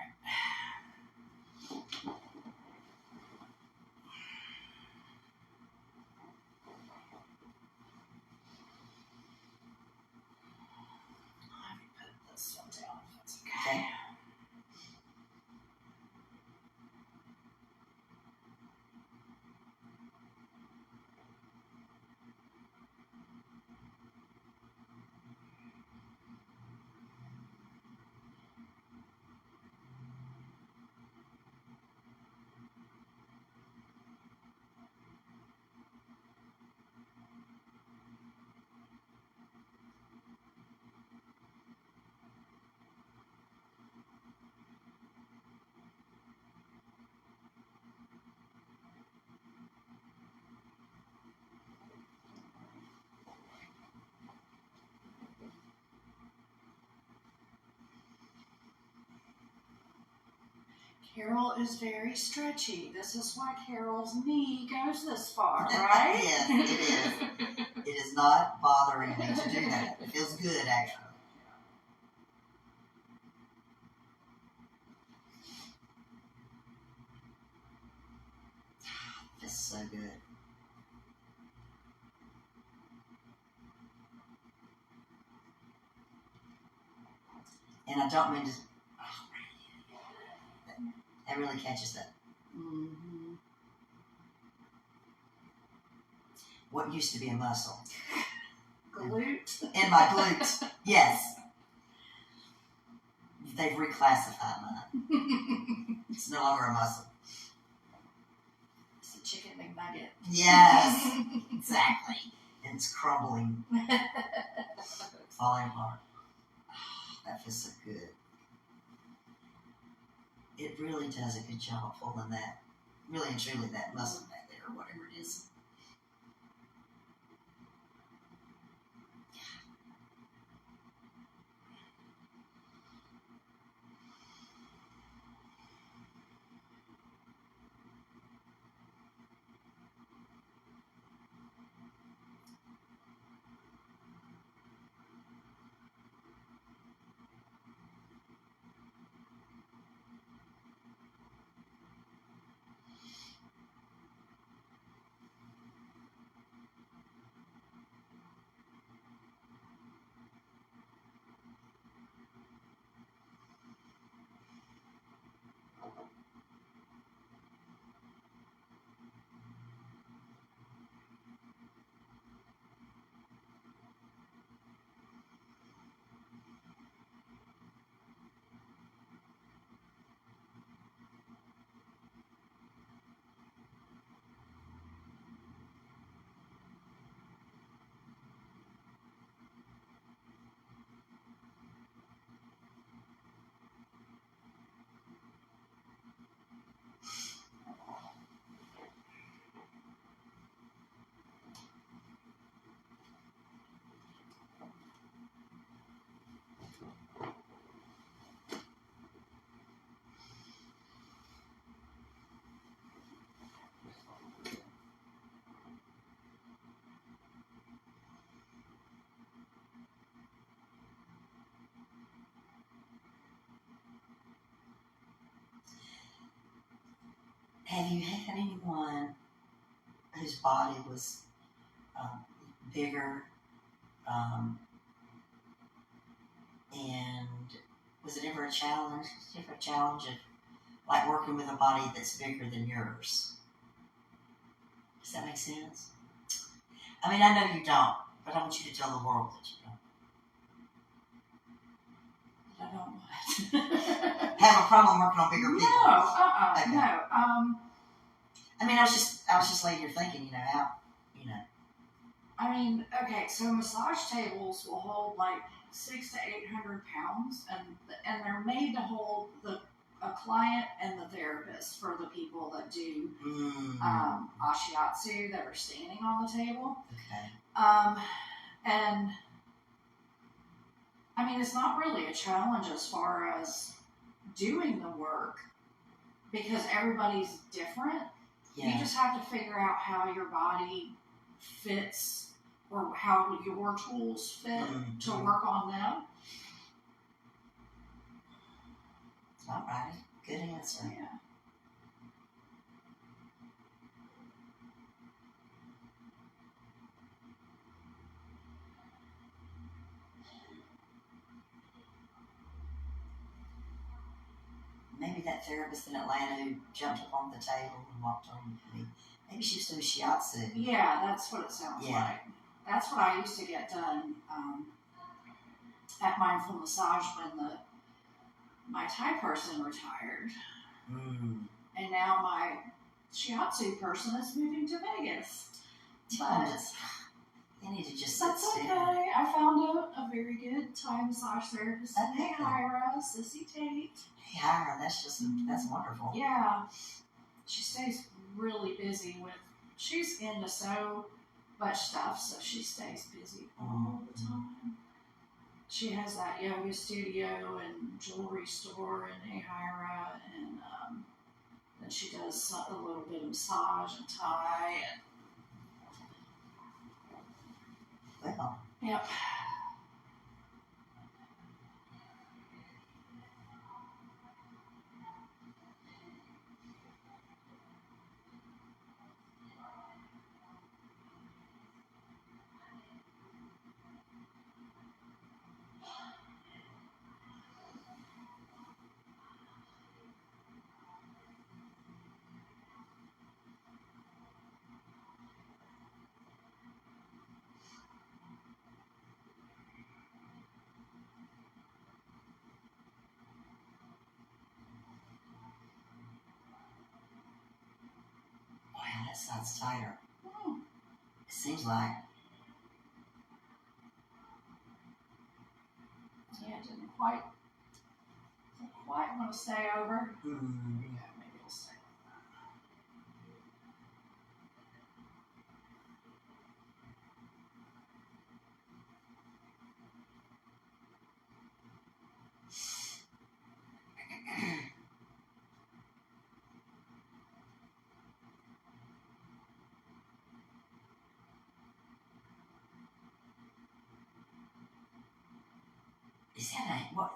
Let me put this one down if that's okay. Okay. Carol is very stretchy. This is why Carol's knee goes this far, right? Yes, it is. It is not bothering me to do that. It feels good, actually. It's so good. And I don't mean to. Oh, that really catches that. Mm-hmm. What used to be a muscle. Glute. In my glutes. Yes. They've reclassified mine. It's no longer a muscle. It's a chicken McNugget. Yes. Exactly. And it's crumbling. Falling apart. Oh, that feels so good. It really does a good job of pulling that, really and truly, that muscle back there, or whatever it is. Have you had anyone whose body was bigger, and was it ever a challenge? Ever a challenge of like working with a body that's bigger than yours? Does that make sense? I mean, I know you don't, but I want you to tell the world that you don't. I don't what? Have a problem working on bigger people? No, Okay. no. I mean, I was just laying here thinking, how, I mean, okay, so massage tables will hold like 600 to 800 pounds, and they're made to hold a client and the therapist for the people that do ashiatsu that are standing on the table. Okay. And I mean, it's not really a challenge as far as doing the work because everybody's different. Yeah. You just have to figure out how your body fits or how your tools fit to work on them. Alrighty, good answer. Yeah. Maybe that therapist in Atlanta who jumped up on the table and walked on me. Maybe she was doing shiatsu. Yeah, that's what it sounds like. That's what I used to get done at Mindful Massage when my Thai person retired. And now my shiatsu person is moving to Vegas. But you need to just that's sit okay. still. I found a very good Thai massage therapist. Hey, Hyra, Sissy Tate. Hey, Hyra, that's wonderful. Yeah. She stays really busy she's into so much stuff, so she stays busy all the time. She has that yoga studio and jewelry store in Ahira, and then she does a little bit of massage and Thai. Well. Yep. Wow, that sounds tighter. It seems like. Yeah, it didn't quite want to stay over. Yeah, maybe it'll stay.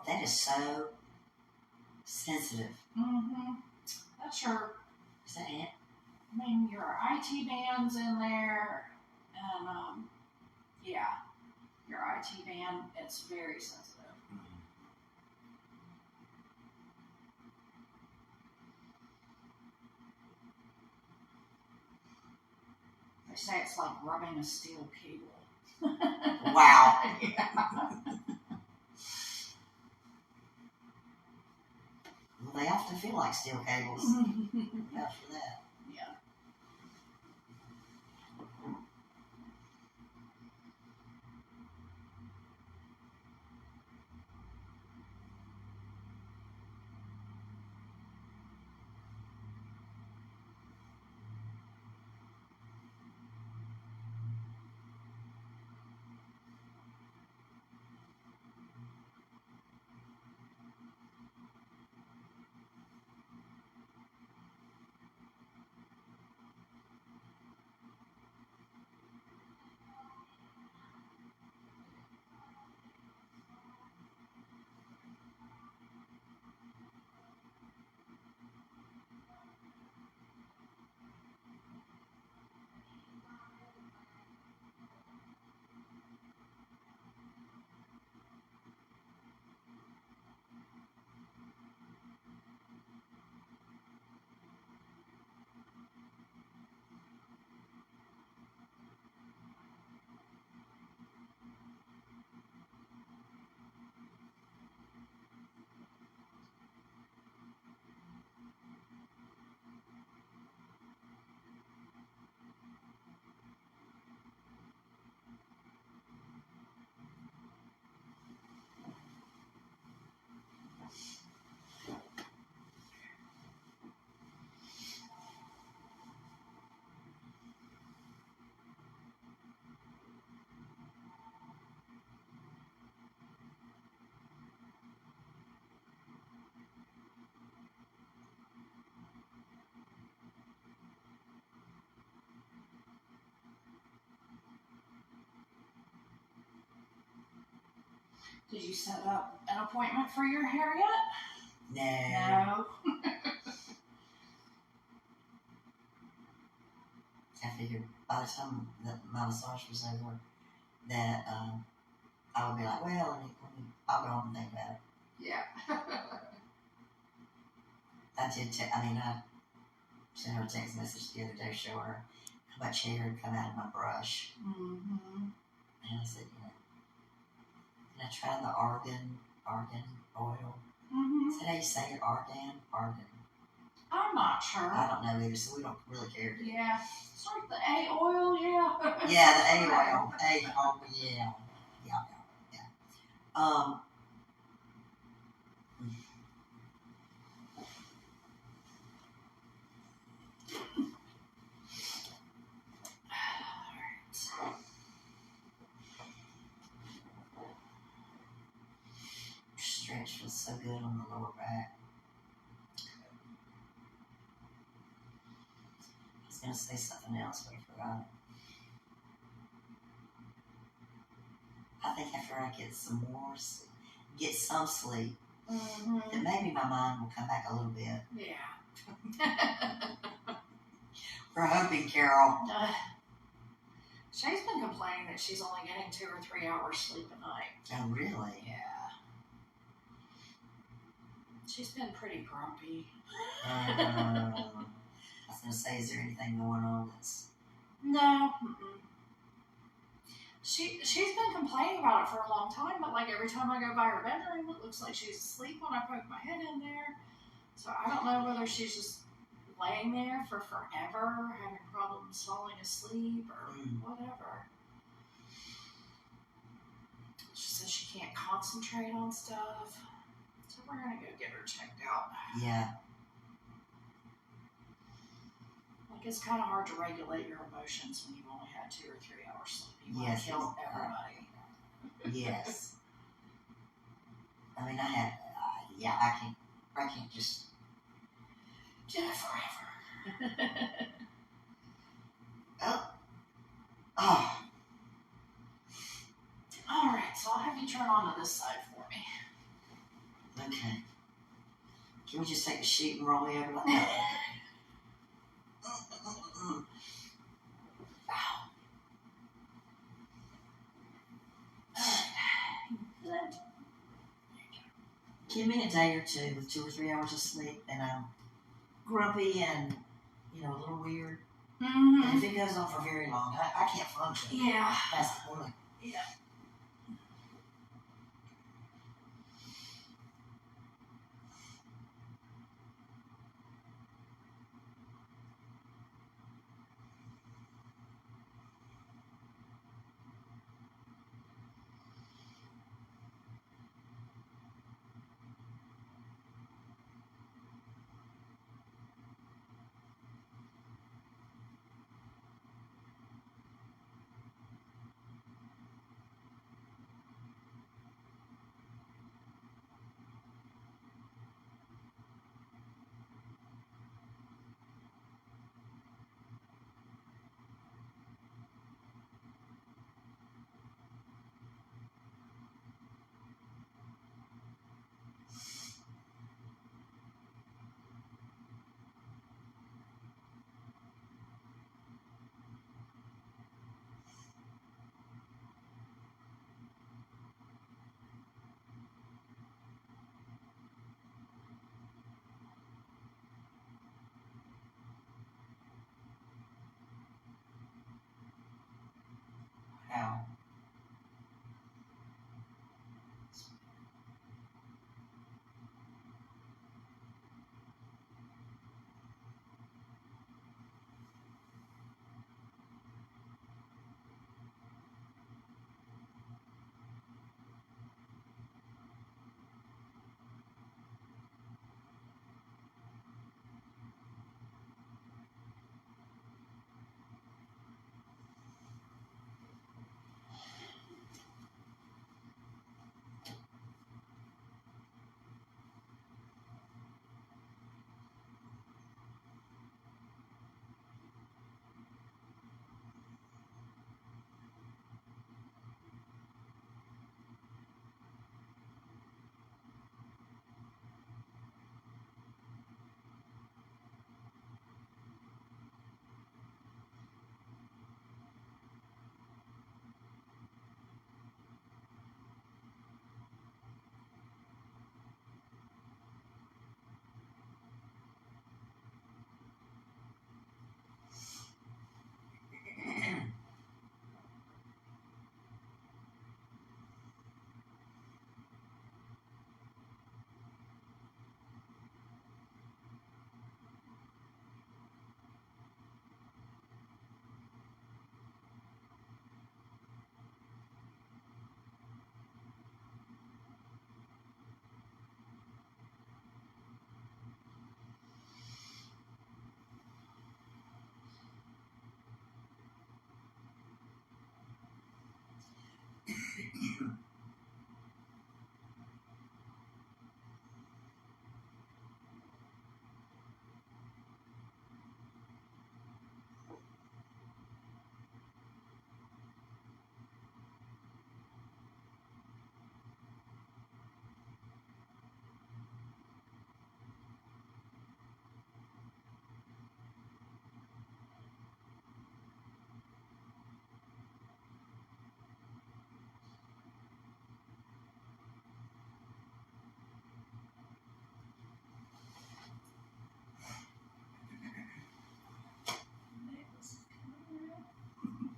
That is so sensitive. That's your. Is that it? I mean, your IT band's in there, and yeah, your IT band. It's very sensitive. They say it's like rubbing a steel cable. Wow. Yeah. Well, they often feel like steel cables. After that. Yeah. Did you set up an appointment for your hair yet? No. No. I figured by the time that my massage was over, that I would be like, well, I'll go home and think about it. Yeah. I did. I sent her a text message the other day, show her how much hair had come out of my brush, Mm-hmm. and I said, and I tried the argan oil. Mm-hmm. Is that how you say it? Argan. I'm not sure. I don't know either, so we don't really care. Yeah. It's like the A oil, yeah. Yeah, the A oil. Yeah. Stretch feels so good on the lower back. I was gonna say something else, but I forgot it. I think after I get some sleep, Mm-hmm. that maybe my mind will come back a little bit. Yeah. We're hoping, Carol. Shay's been complaining that she's only getting 2 or 3 hours sleep a night. Oh, really? Yeah. She's been pretty grumpy. I was gonna say, is there anything going on that's... No. Mm-mm. She's been complaining about it for a long time, but like every time I go by her bedroom, it looks like she's asleep when I poke my head in there. So I don't know whether she's just laying there for forever, having problems falling asleep or whatever. She says she can't concentrate on stuff. So we're gonna go get her checked out. Yeah. Like it's kind of hard to regulate your emotions when you've only had 2 or 3 hours sleep. You want Yes, to kill everybody. Yes. I mean, I can't just do it forever. Oh. All right, so I'll have you turn on to this side for me. Okay. Can we just take the sheet and roll me over like that? Give me a day or two with 2 or 3 hours of sleep, and I'm grumpy and a little weird. Mm-hmm. And if it goes on for very long, I can't function. Yeah. That's the point. Yeah. Wow.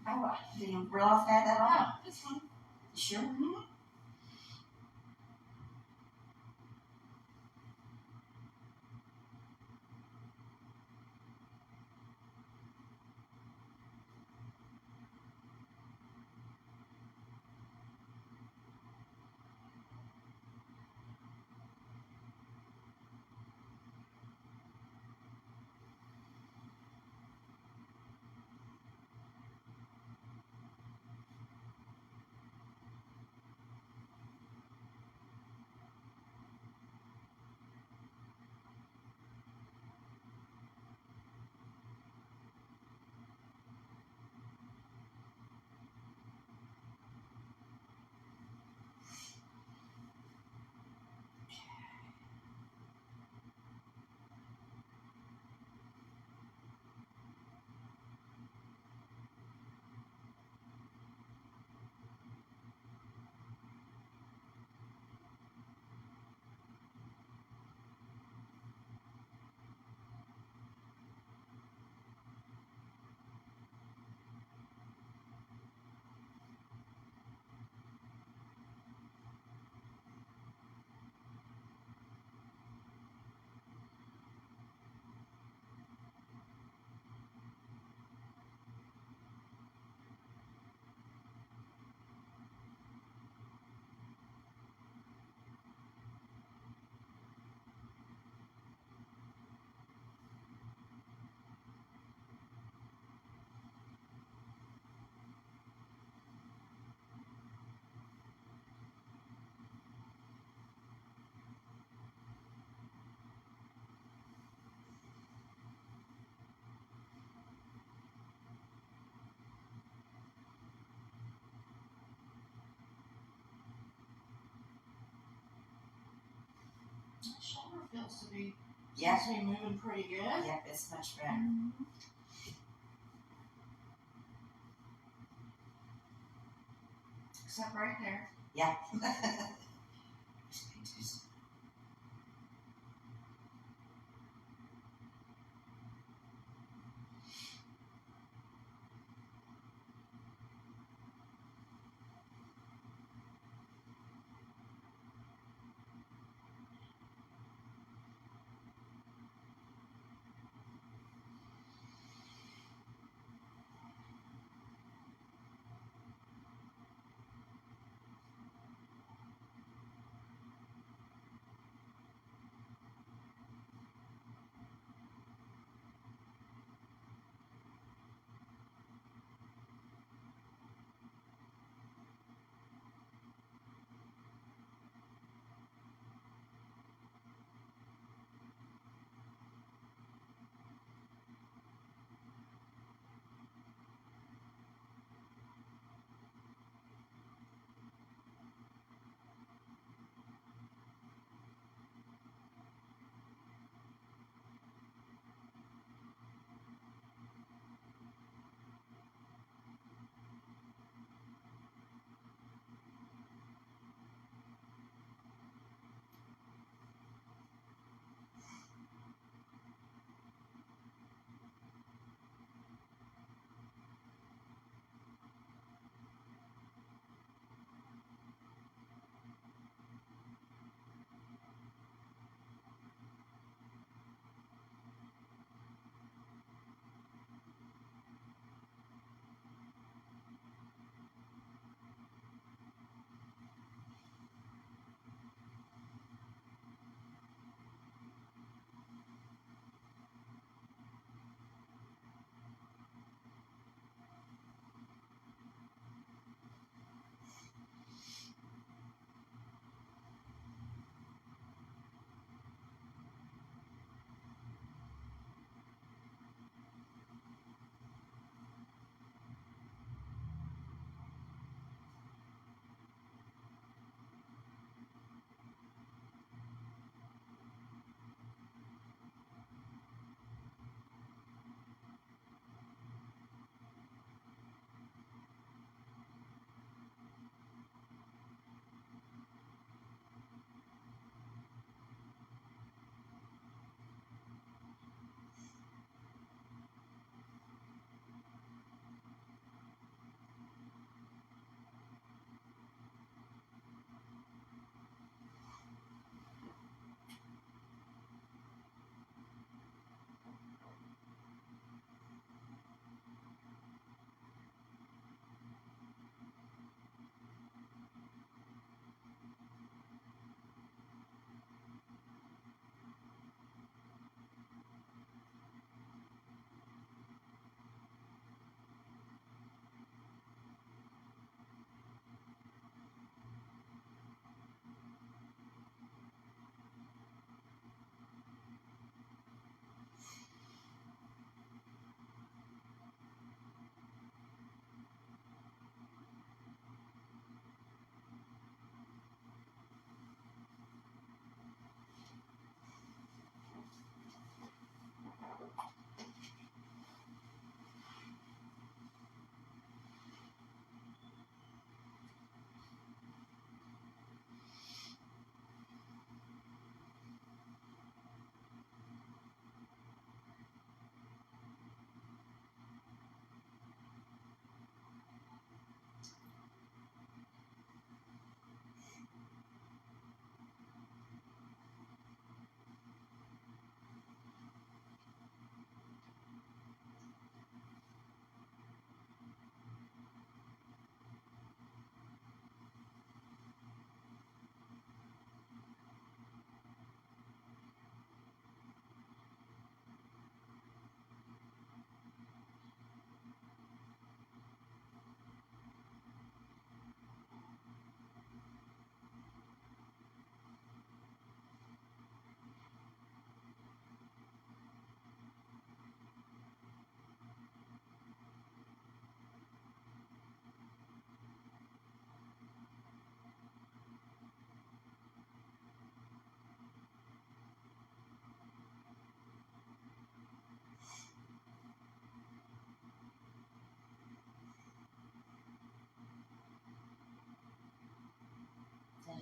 Oh, I didn't realize I had that on. Yeah, it's fine. Sure. Mhm. Shoulder feels to be Yeah. seems to be moving pretty good. Yep, it's much better. Mhm. Except right there. Yeah.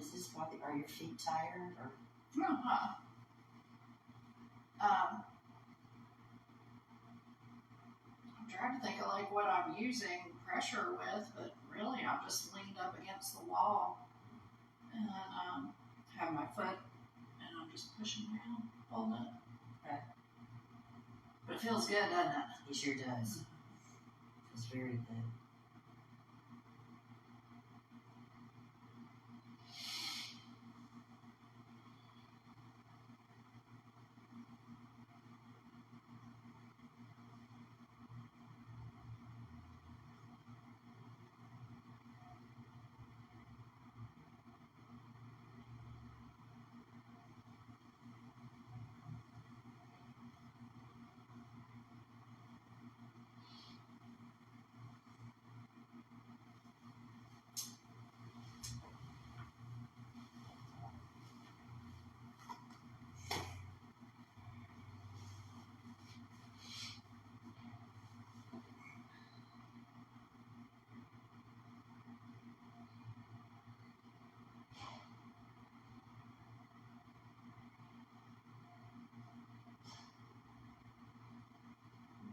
Is this why are your feet tired or? Uh-huh. I'm trying to think of like what I'm using pressure with, but really I'm just leaned up against the wall and have my foot and I'm just pushing down, holding it. Okay. But it feels good, doesn't it? It sure does. It's very good.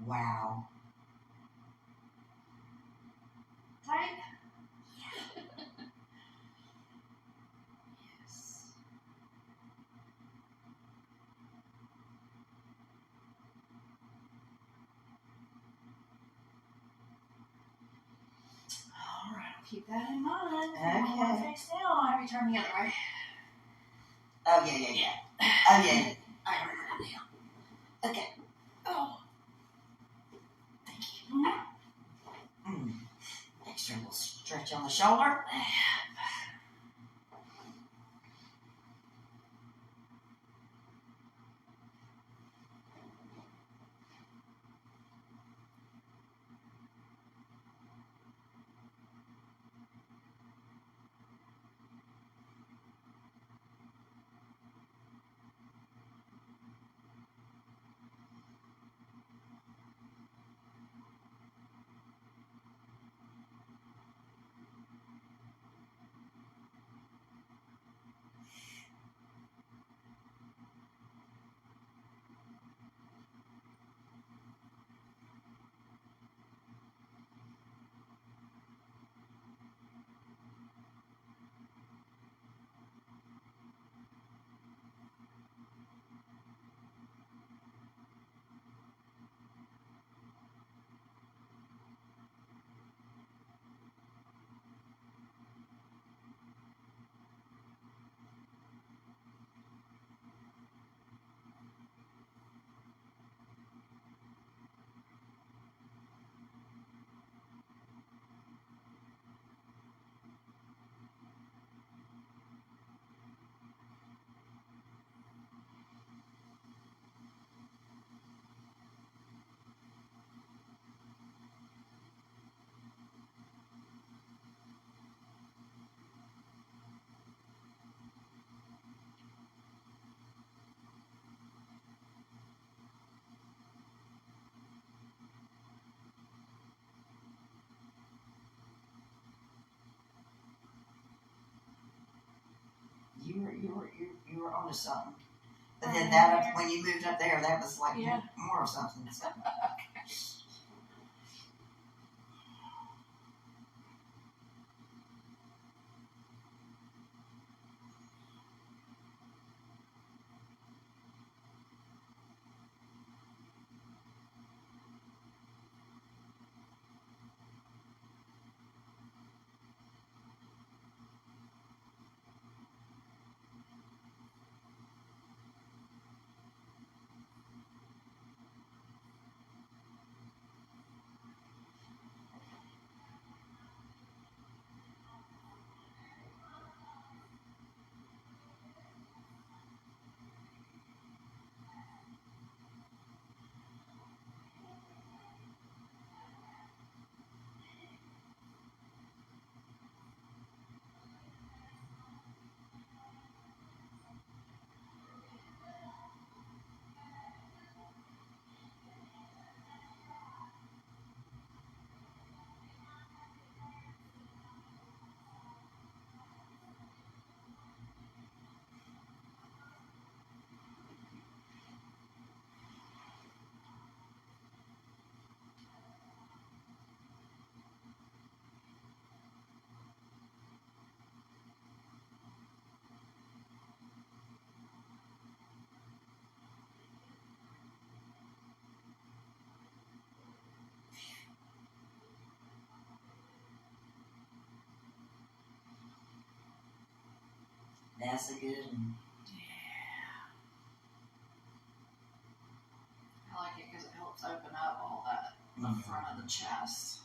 Wow. Tight? Yes. All right, I'll keep that in mind. Okay. Face down. I'll have you turn the other way. Oh yeah. Oh yeah. I remember that now. Okay. Oh. Thank you. Extra little stretch on the shoulder. You were onto something. But then that when you moved up there, that was like more of something. So. so good. And Yeah. I like it because it helps open up all that, the front of the chest.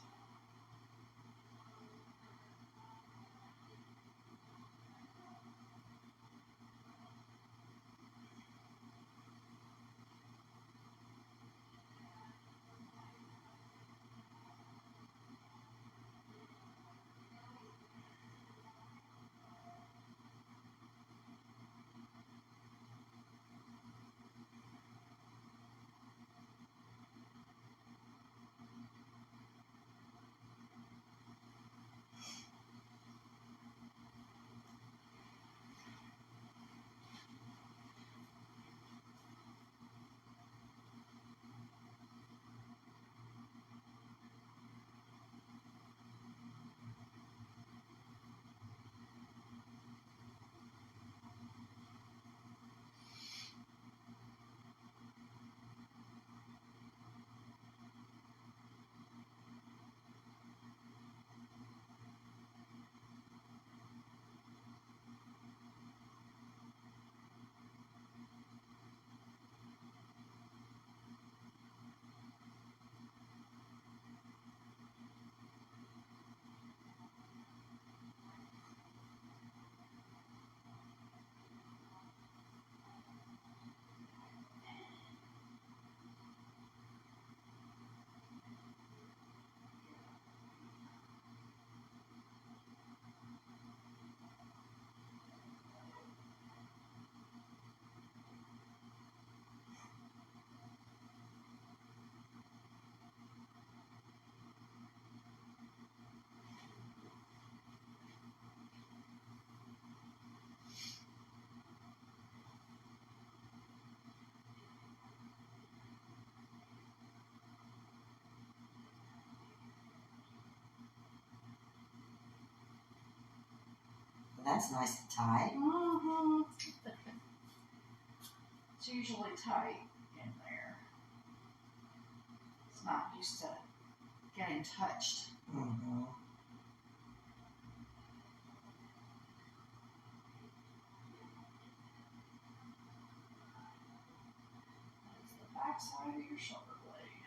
that's nice and tight. Mm-hmm. It's usually tight in there. It's not used to getting touched. Mm-hmm. That's the back side of your shoulder blade.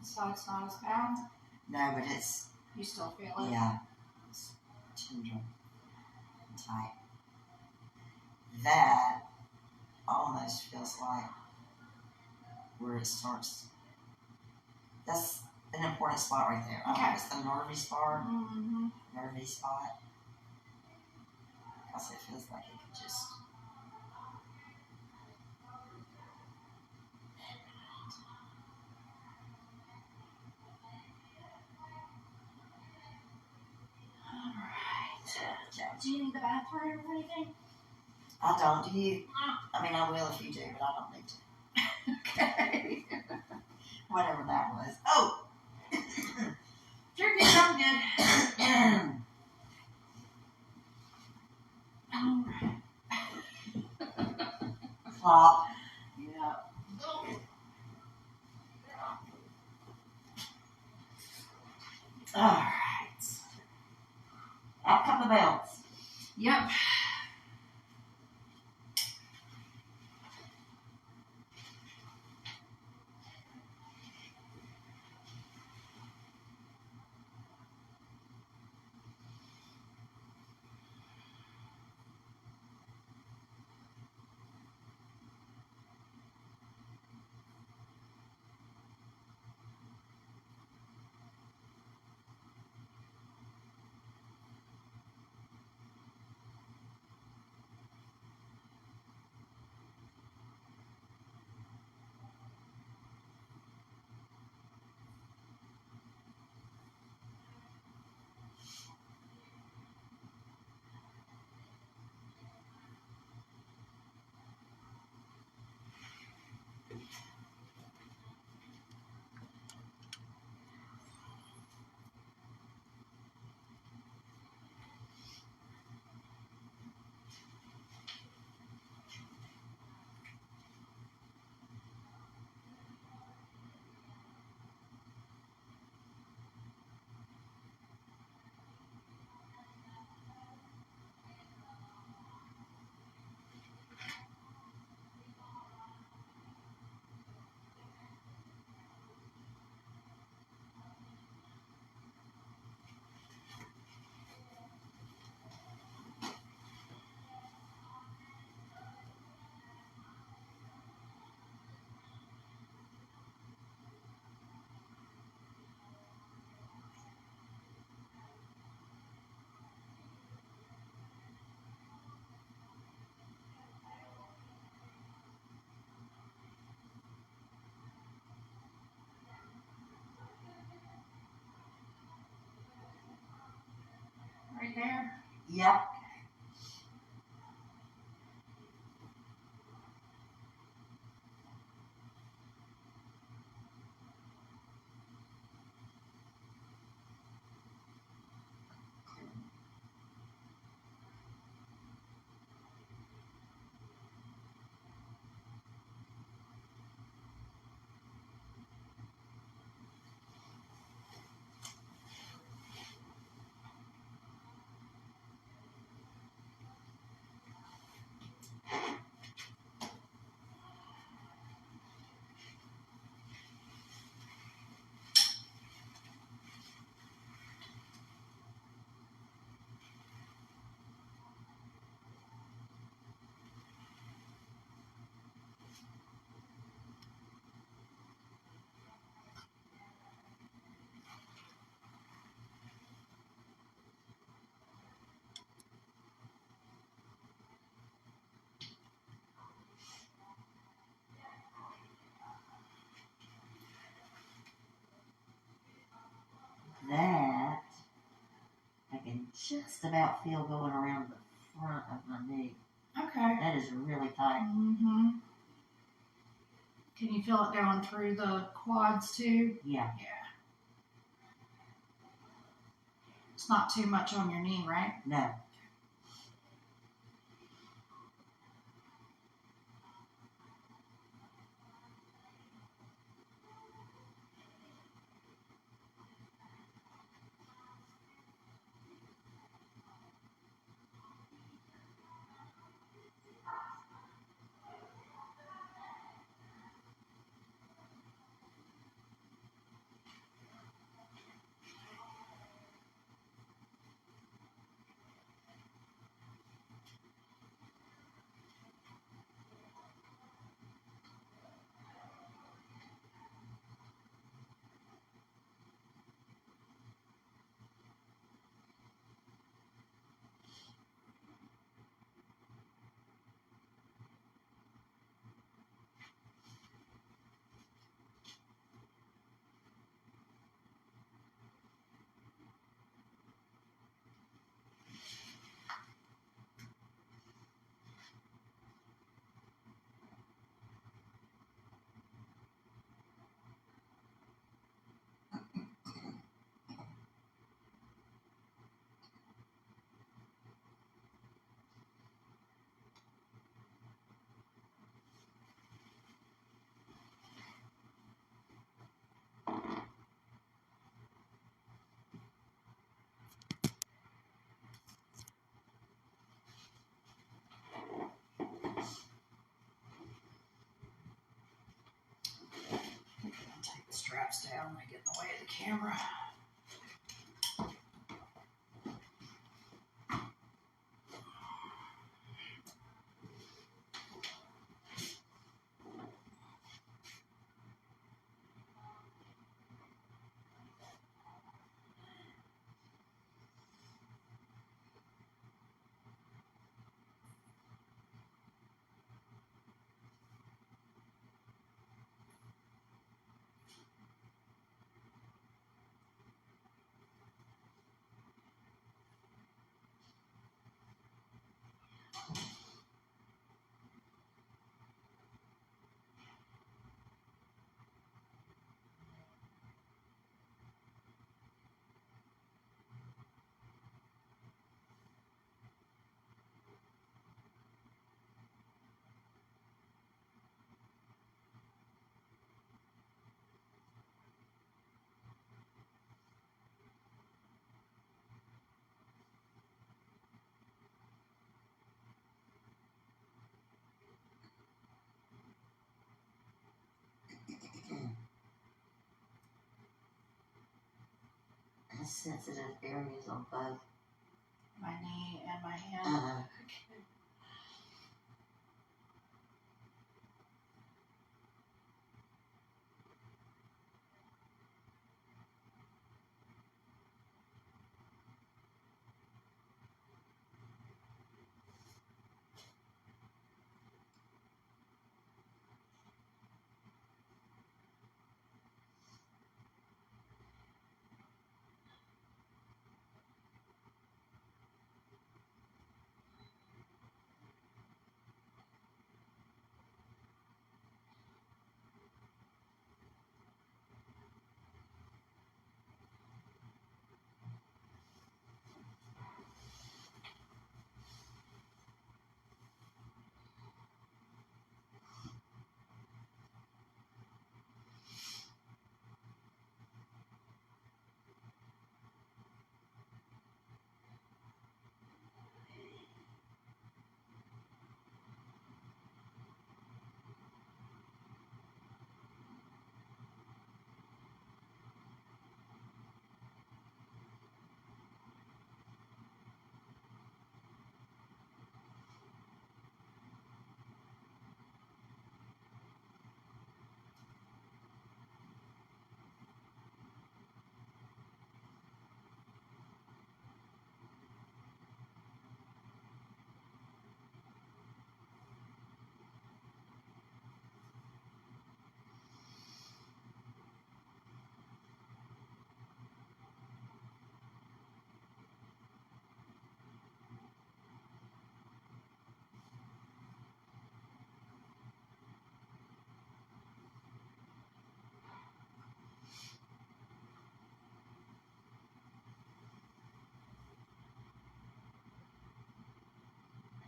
So it's not as bad? No, but it's, You still feel it? yeah, it's tender and tight. That almost feels like where it starts. That's an important spot right there. I don't know if it's the nervy spot. Mm-hmm. Nervy spot. Because it feels like it could just. Alright. Do you need the bathroom or anything? I don't. Do you? I mean, I will if you do, but I don't need to. Okay. Whatever that was. Oh! You're good. I'm good. Alright. Flop. Yeah. Alright. Out come the belts. Yep. Yep. That I can just about feel going around the front of my knee. Okay. That is really tight. Mm-hmm. Can you feel it going through the quads too? Yeah. Yeah. It's not too much on your knee, right? No. Take the straps down. They get in the way of the camera. Sensitive areas on both. My knee and my hand. Okay.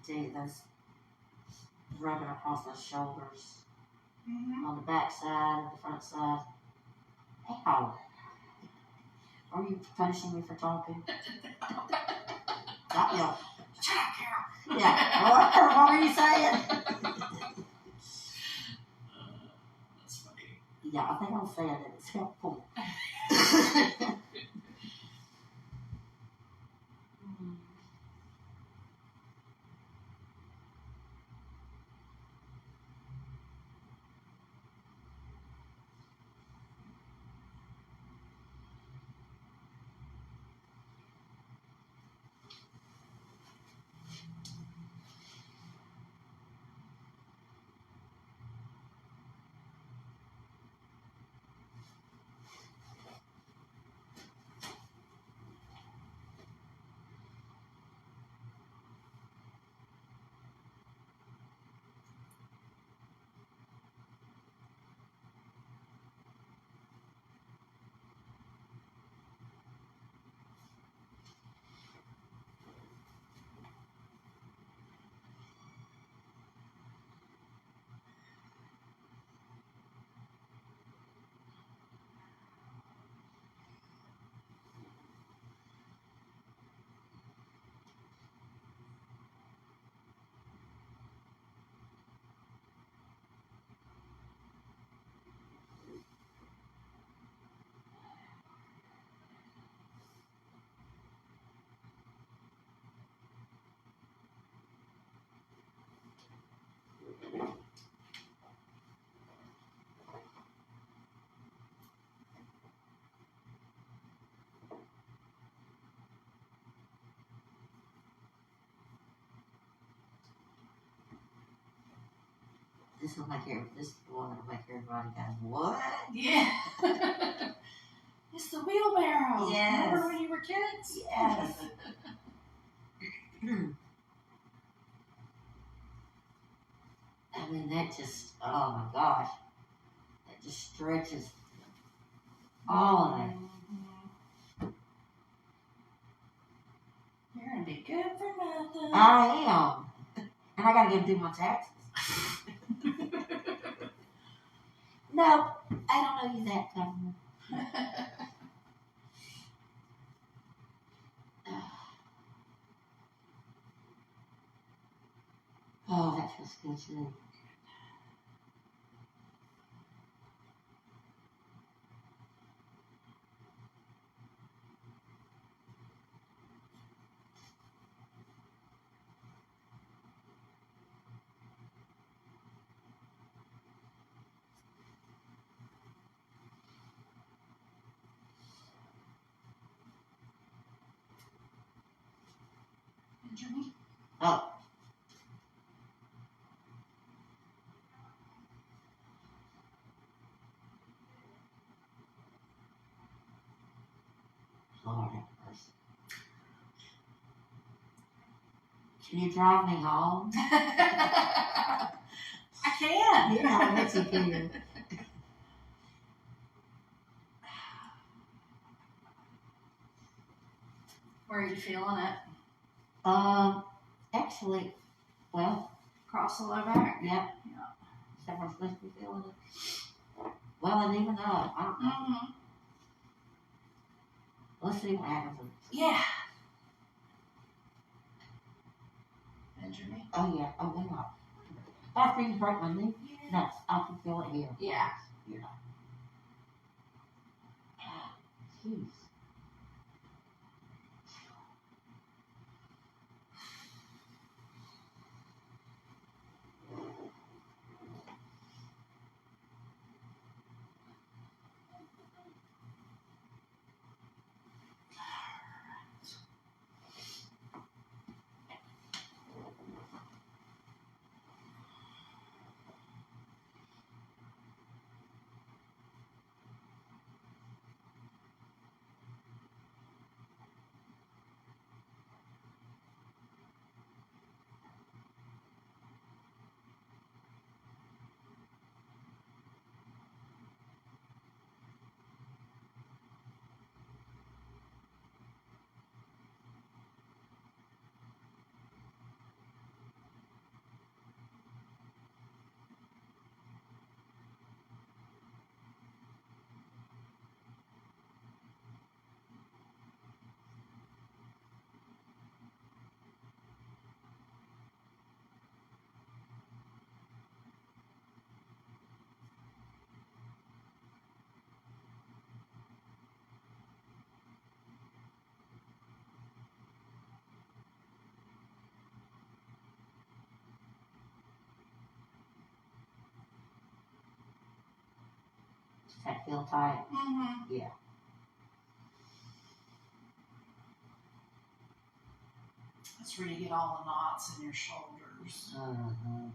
tell you, those rubbing across those shoulders Mm-hmm. on the back side and the front side. Ow. Are you punishing me for talking? Yeah. Shut up, Carol. Yeah. What were you saying? That's funny. Yeah, I think I'm saying that it's helpful. This will make this one will make everybody go, what? Yeah. It's the wheelbarrow. Yes. Remember when you were kids? Yes. I mean, that just, oh my gosh. That just stretches all of it. Mhm. You're going to be good for nothing. I am. And I gotta go do my taxes. No, I don't owe you that, government. Oh, that feels good too. Benjamin? Oh. Lord have mercy. Can you drive me home? I can. Yeah, I bet you can. Where are you feeling it? Actually, well, Across the low back? yep. Yeah. Several supposed to be feeling it. Well, and even up. I don't know. Mm-hmm. Let's see what happens. Yeah. Benjamin? Oh, yeah. Oh, they're not. After you break my knee, no, I can feel it here. Yeah. You know. Jeez. That feel tight. Mm-hmm. Yeah. That's where you get all the knots in your shoulders. Uh-huh.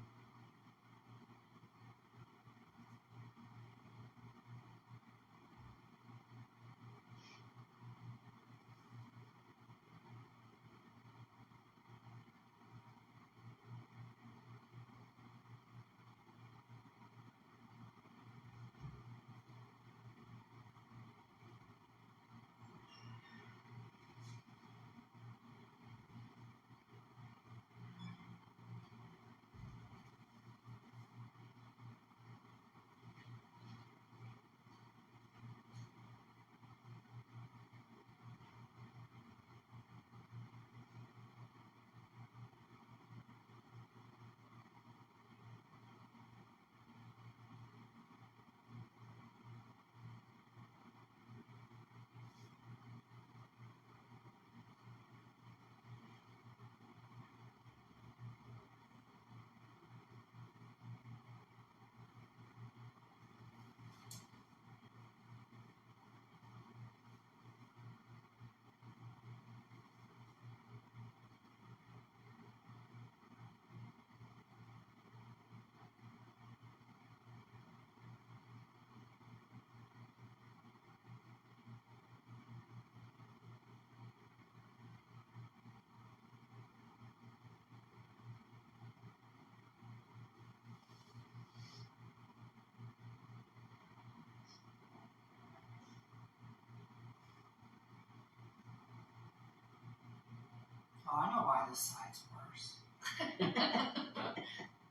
Oh, I know why this side's worse.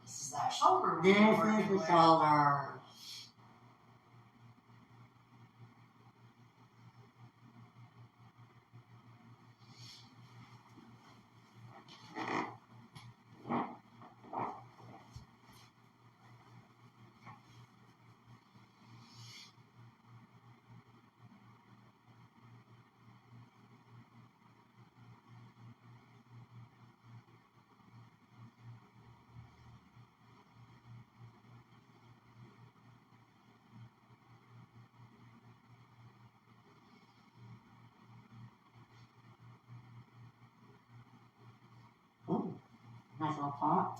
This is that shoulder. This we're is working the with. shoulder. Ooh, nice little pop.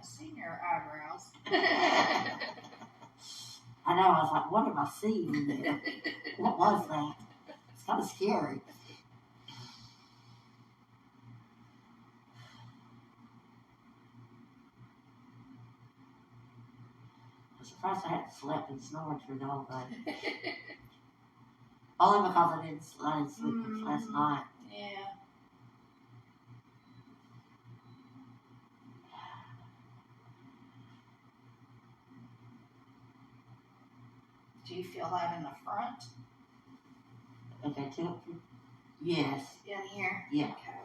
I've seen your eyebrows. I know, I was like, what am I seeing in there? What was that? It's kind of scary. I'm surprised I hadn't slept and snored through the whole thing. Only because I didn't sleep much last night. Yeah. Do you feel that in the front? If I tilt, yes, In here? yeah. Okay.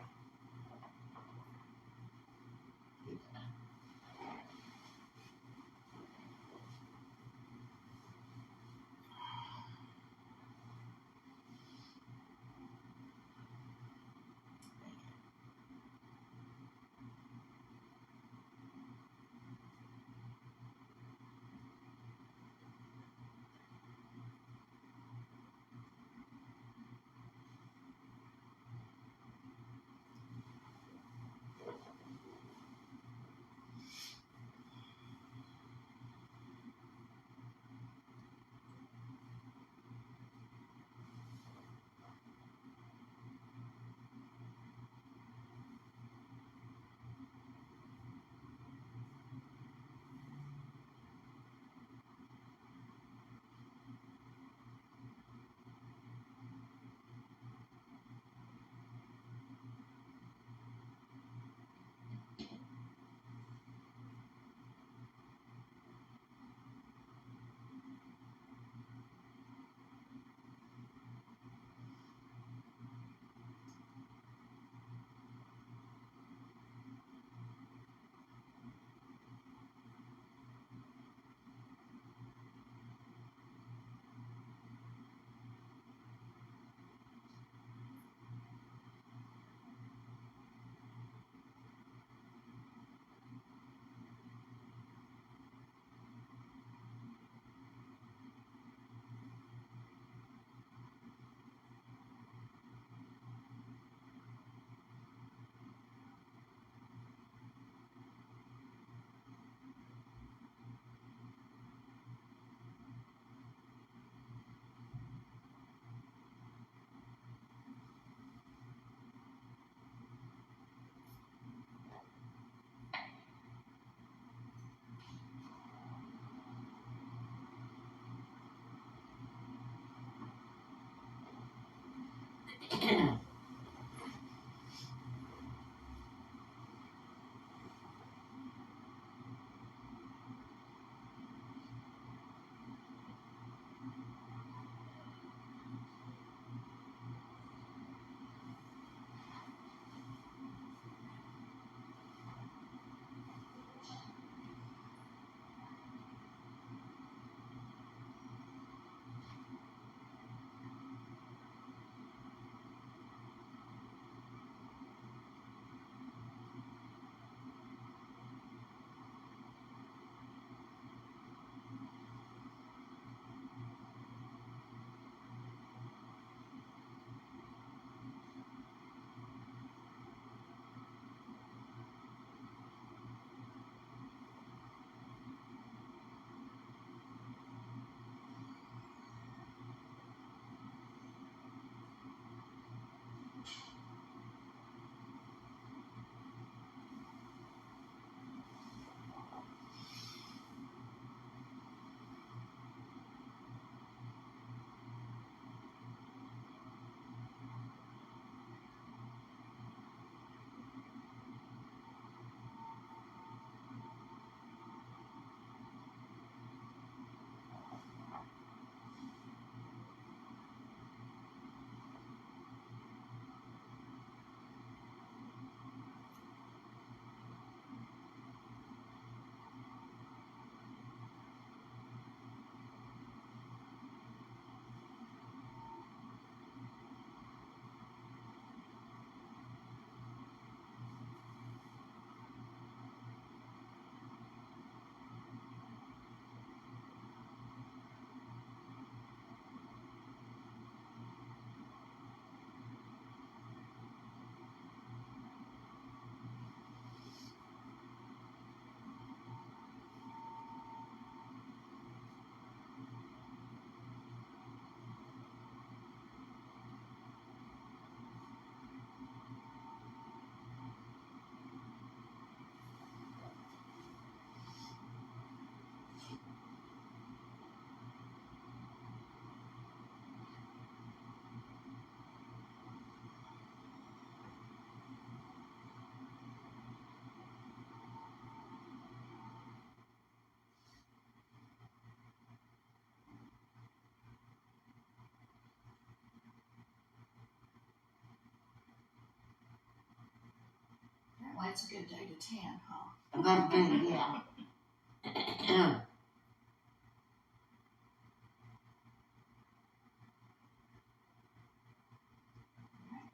night's a good day to tan, huh? That's good, yeah.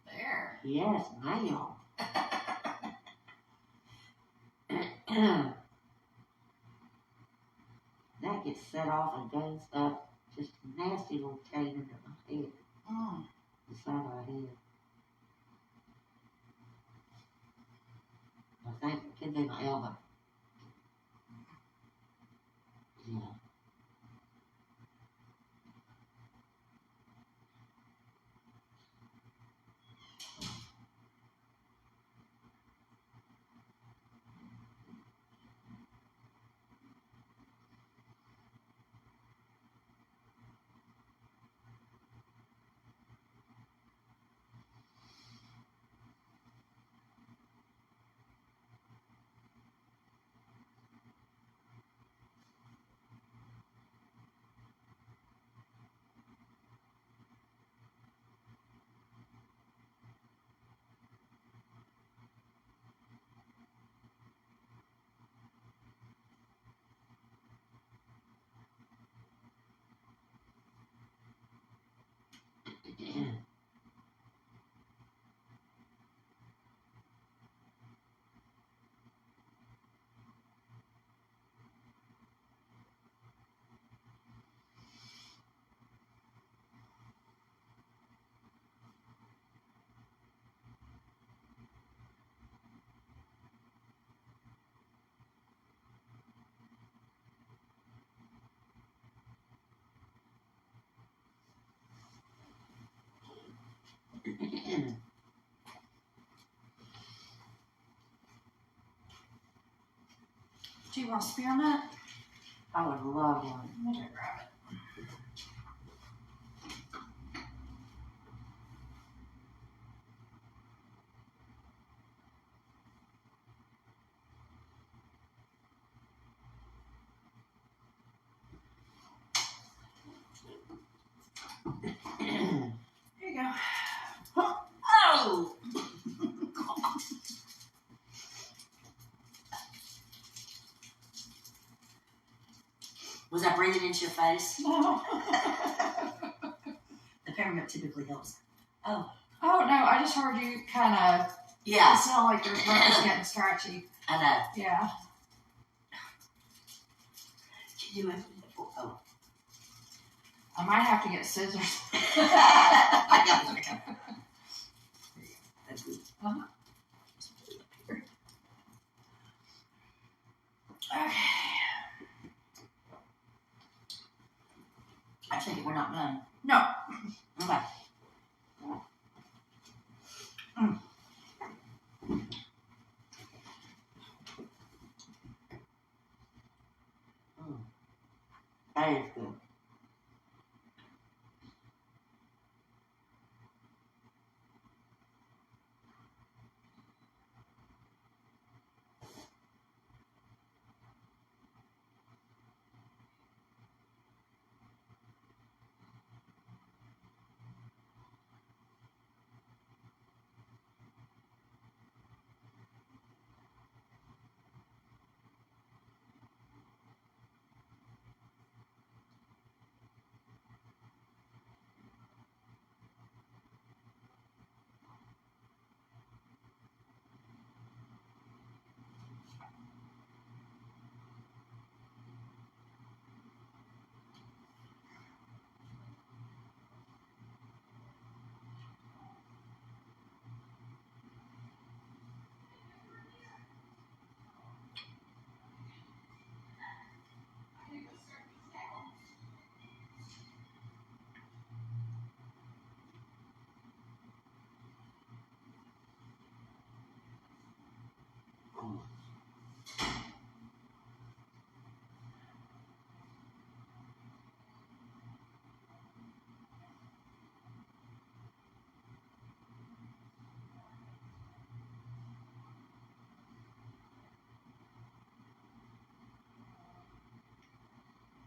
There. Yes, ma'am. That gets set off and goes up just a nasty little cane into my head, Mm. the side of my head. I think it could be my elbow. Yeah. Do you want spearmint? I would love one. Let me go grab it. Here you go. Oh! Was I breathing into your face? No. The peppermint typically helps. Oh. Oh no, I just heard you kind of Yeah, sound like your throat was getting scratchy. I know. Yeah. Can you open it for? Oh. I might have to get scissors. I got it. Okay. That's good. Uh-huh. Okay. I take it we're not done. No. Okay. That is good.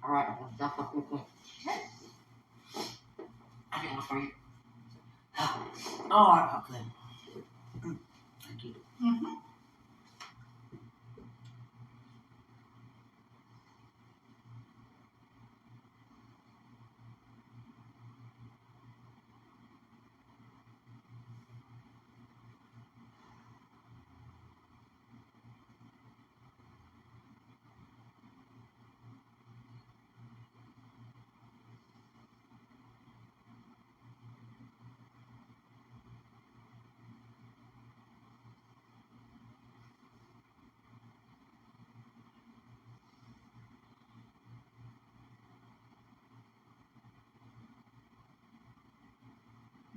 All right, I'm gonna jump up real quick. I got one for you. Oh, okay. Thank you. Mm-hmm.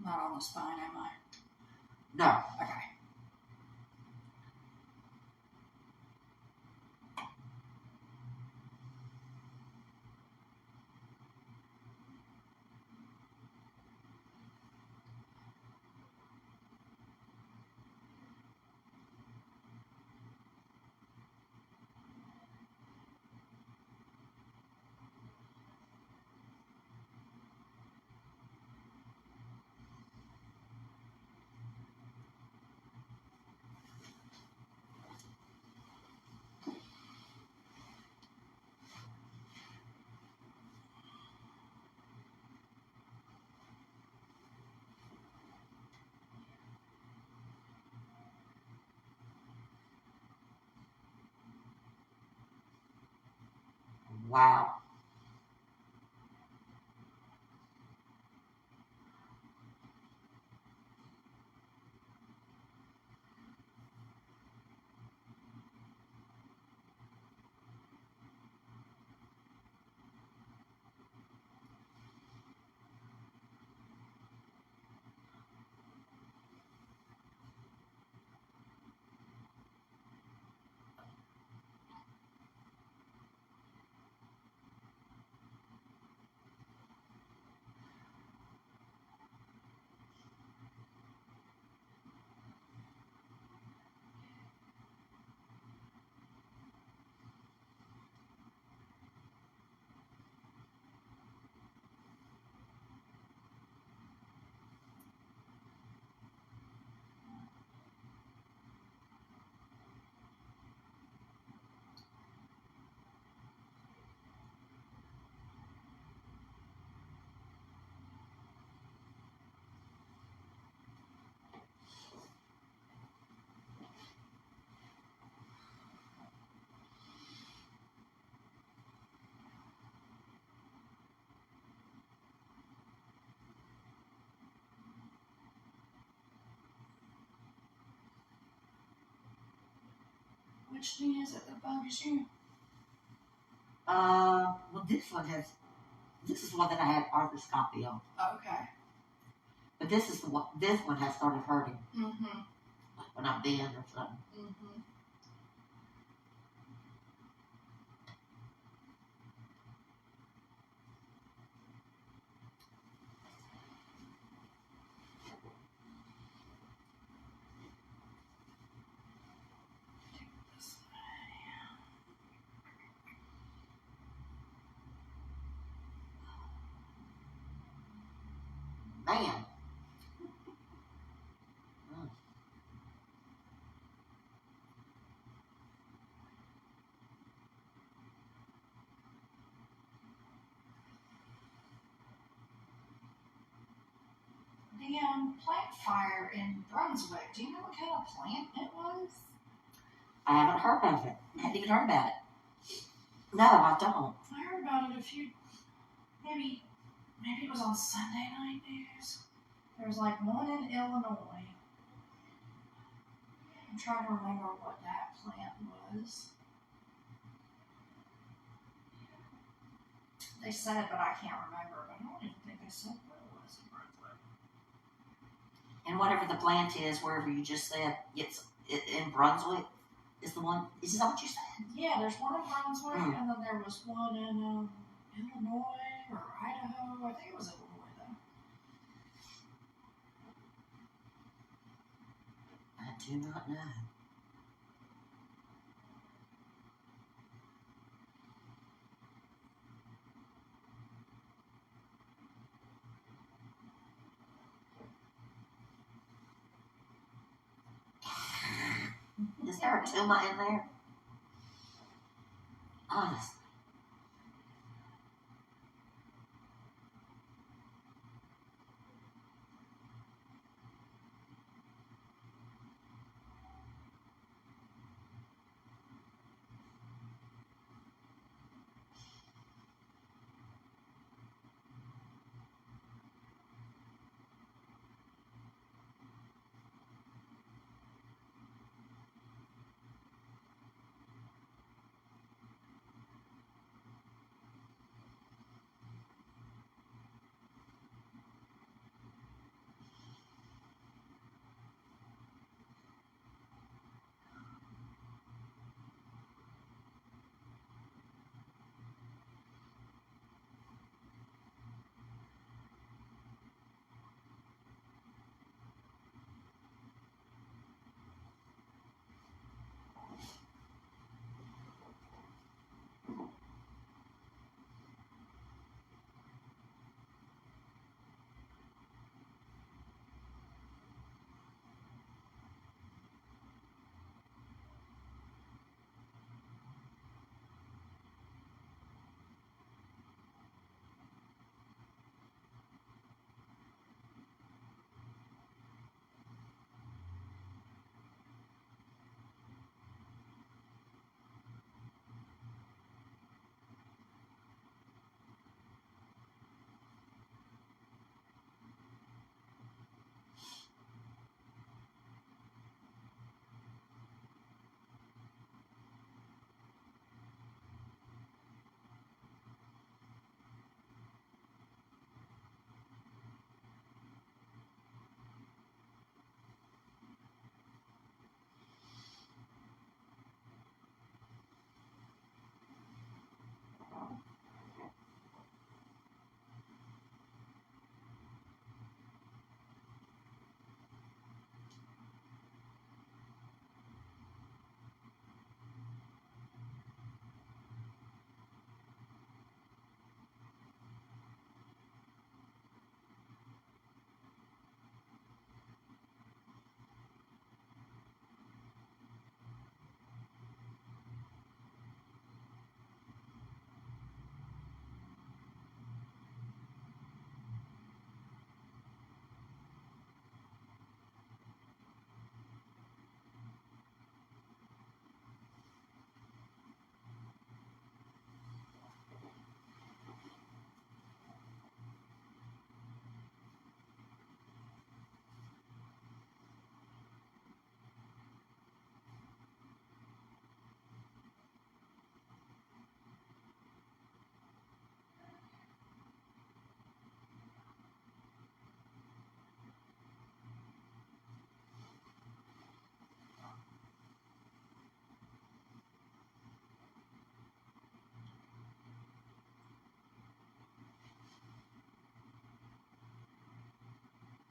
Not on the spine, am I? No. Okay. Wow. Which knee is it that bugs you? Well, this is one that I had arthroscopy on. Okay. But this one has started hurting. Mm-hmm. Like when I bend or something. Mm-hmm. Man. The plant fire in Brunswick, do you know what kind of plant it was? I haven't heard of it. I haven't even heard about it. No, I don't. I heard about it maybe it was on Sunday Night News. There was like one in Illinois. I'm trying to remember what that plant was. They said, but I can't remember. But I don't even think they said what it was in Brunswick. And whatever the plant is, wherever you just said, in Brunswick is the one. Is that what you said? Yeah, there's one in Brunswick, and then there was one in Illinois or Idaho. I think it was Illinois, though. I do not know. Is there a tumor in there? Honestly.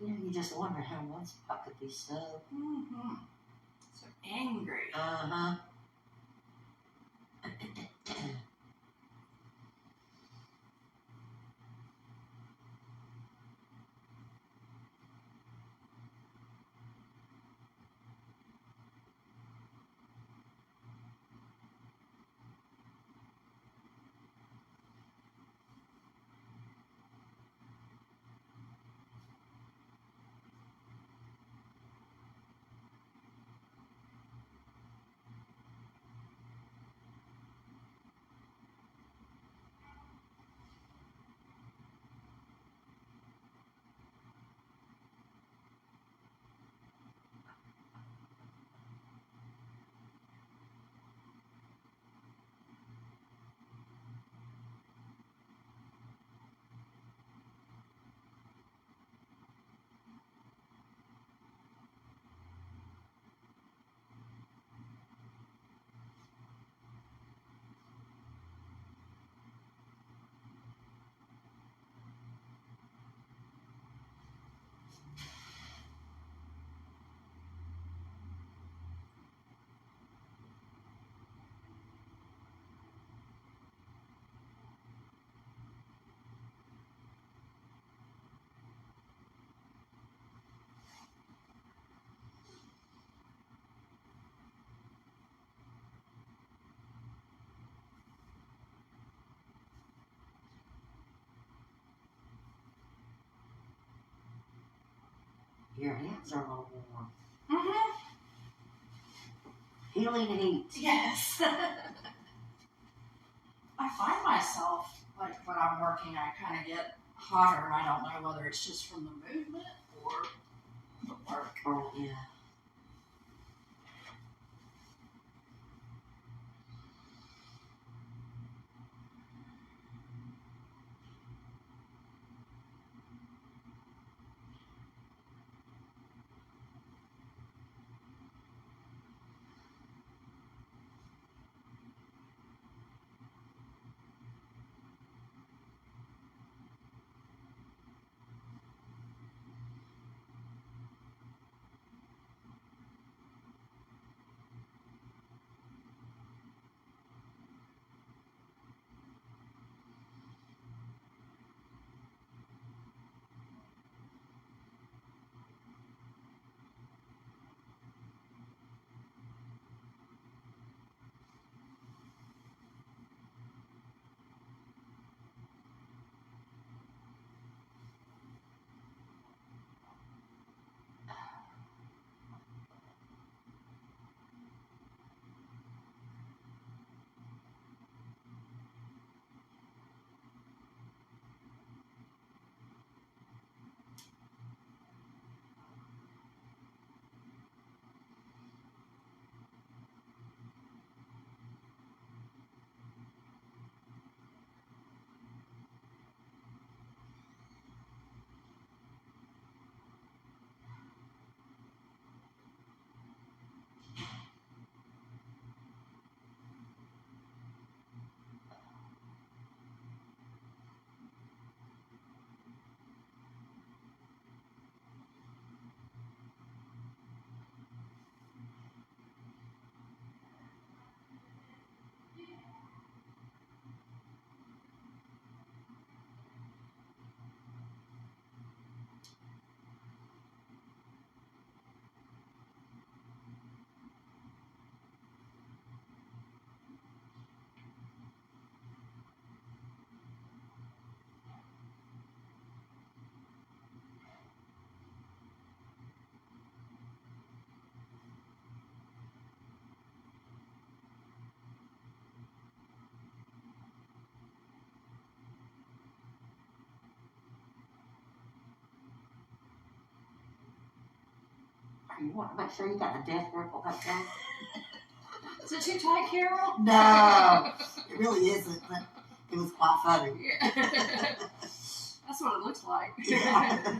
You just wonder how one spot could be so. Mm-hmm. So angry. Uh-huh. Your hands are a little warm. Mm-hmm. Healing heat. Yes. I find myself, like when I'm working, I kind of get hotter, and I don't know whether it's just from the movement or the work. Oh, yeah. You want to make sure you got the death grip on that thing? Is it too tight, Carol? No, it really isn't, but it was quite funny. Yeah. That's what it looks like. Yeah.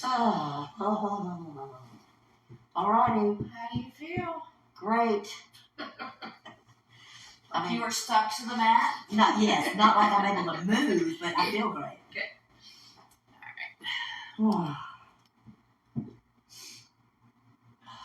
Alrighty, How do you feel? great. Like you were stuck to the mat? Not yet. Not like I'm able to move, but I feel great. Okay. Alright.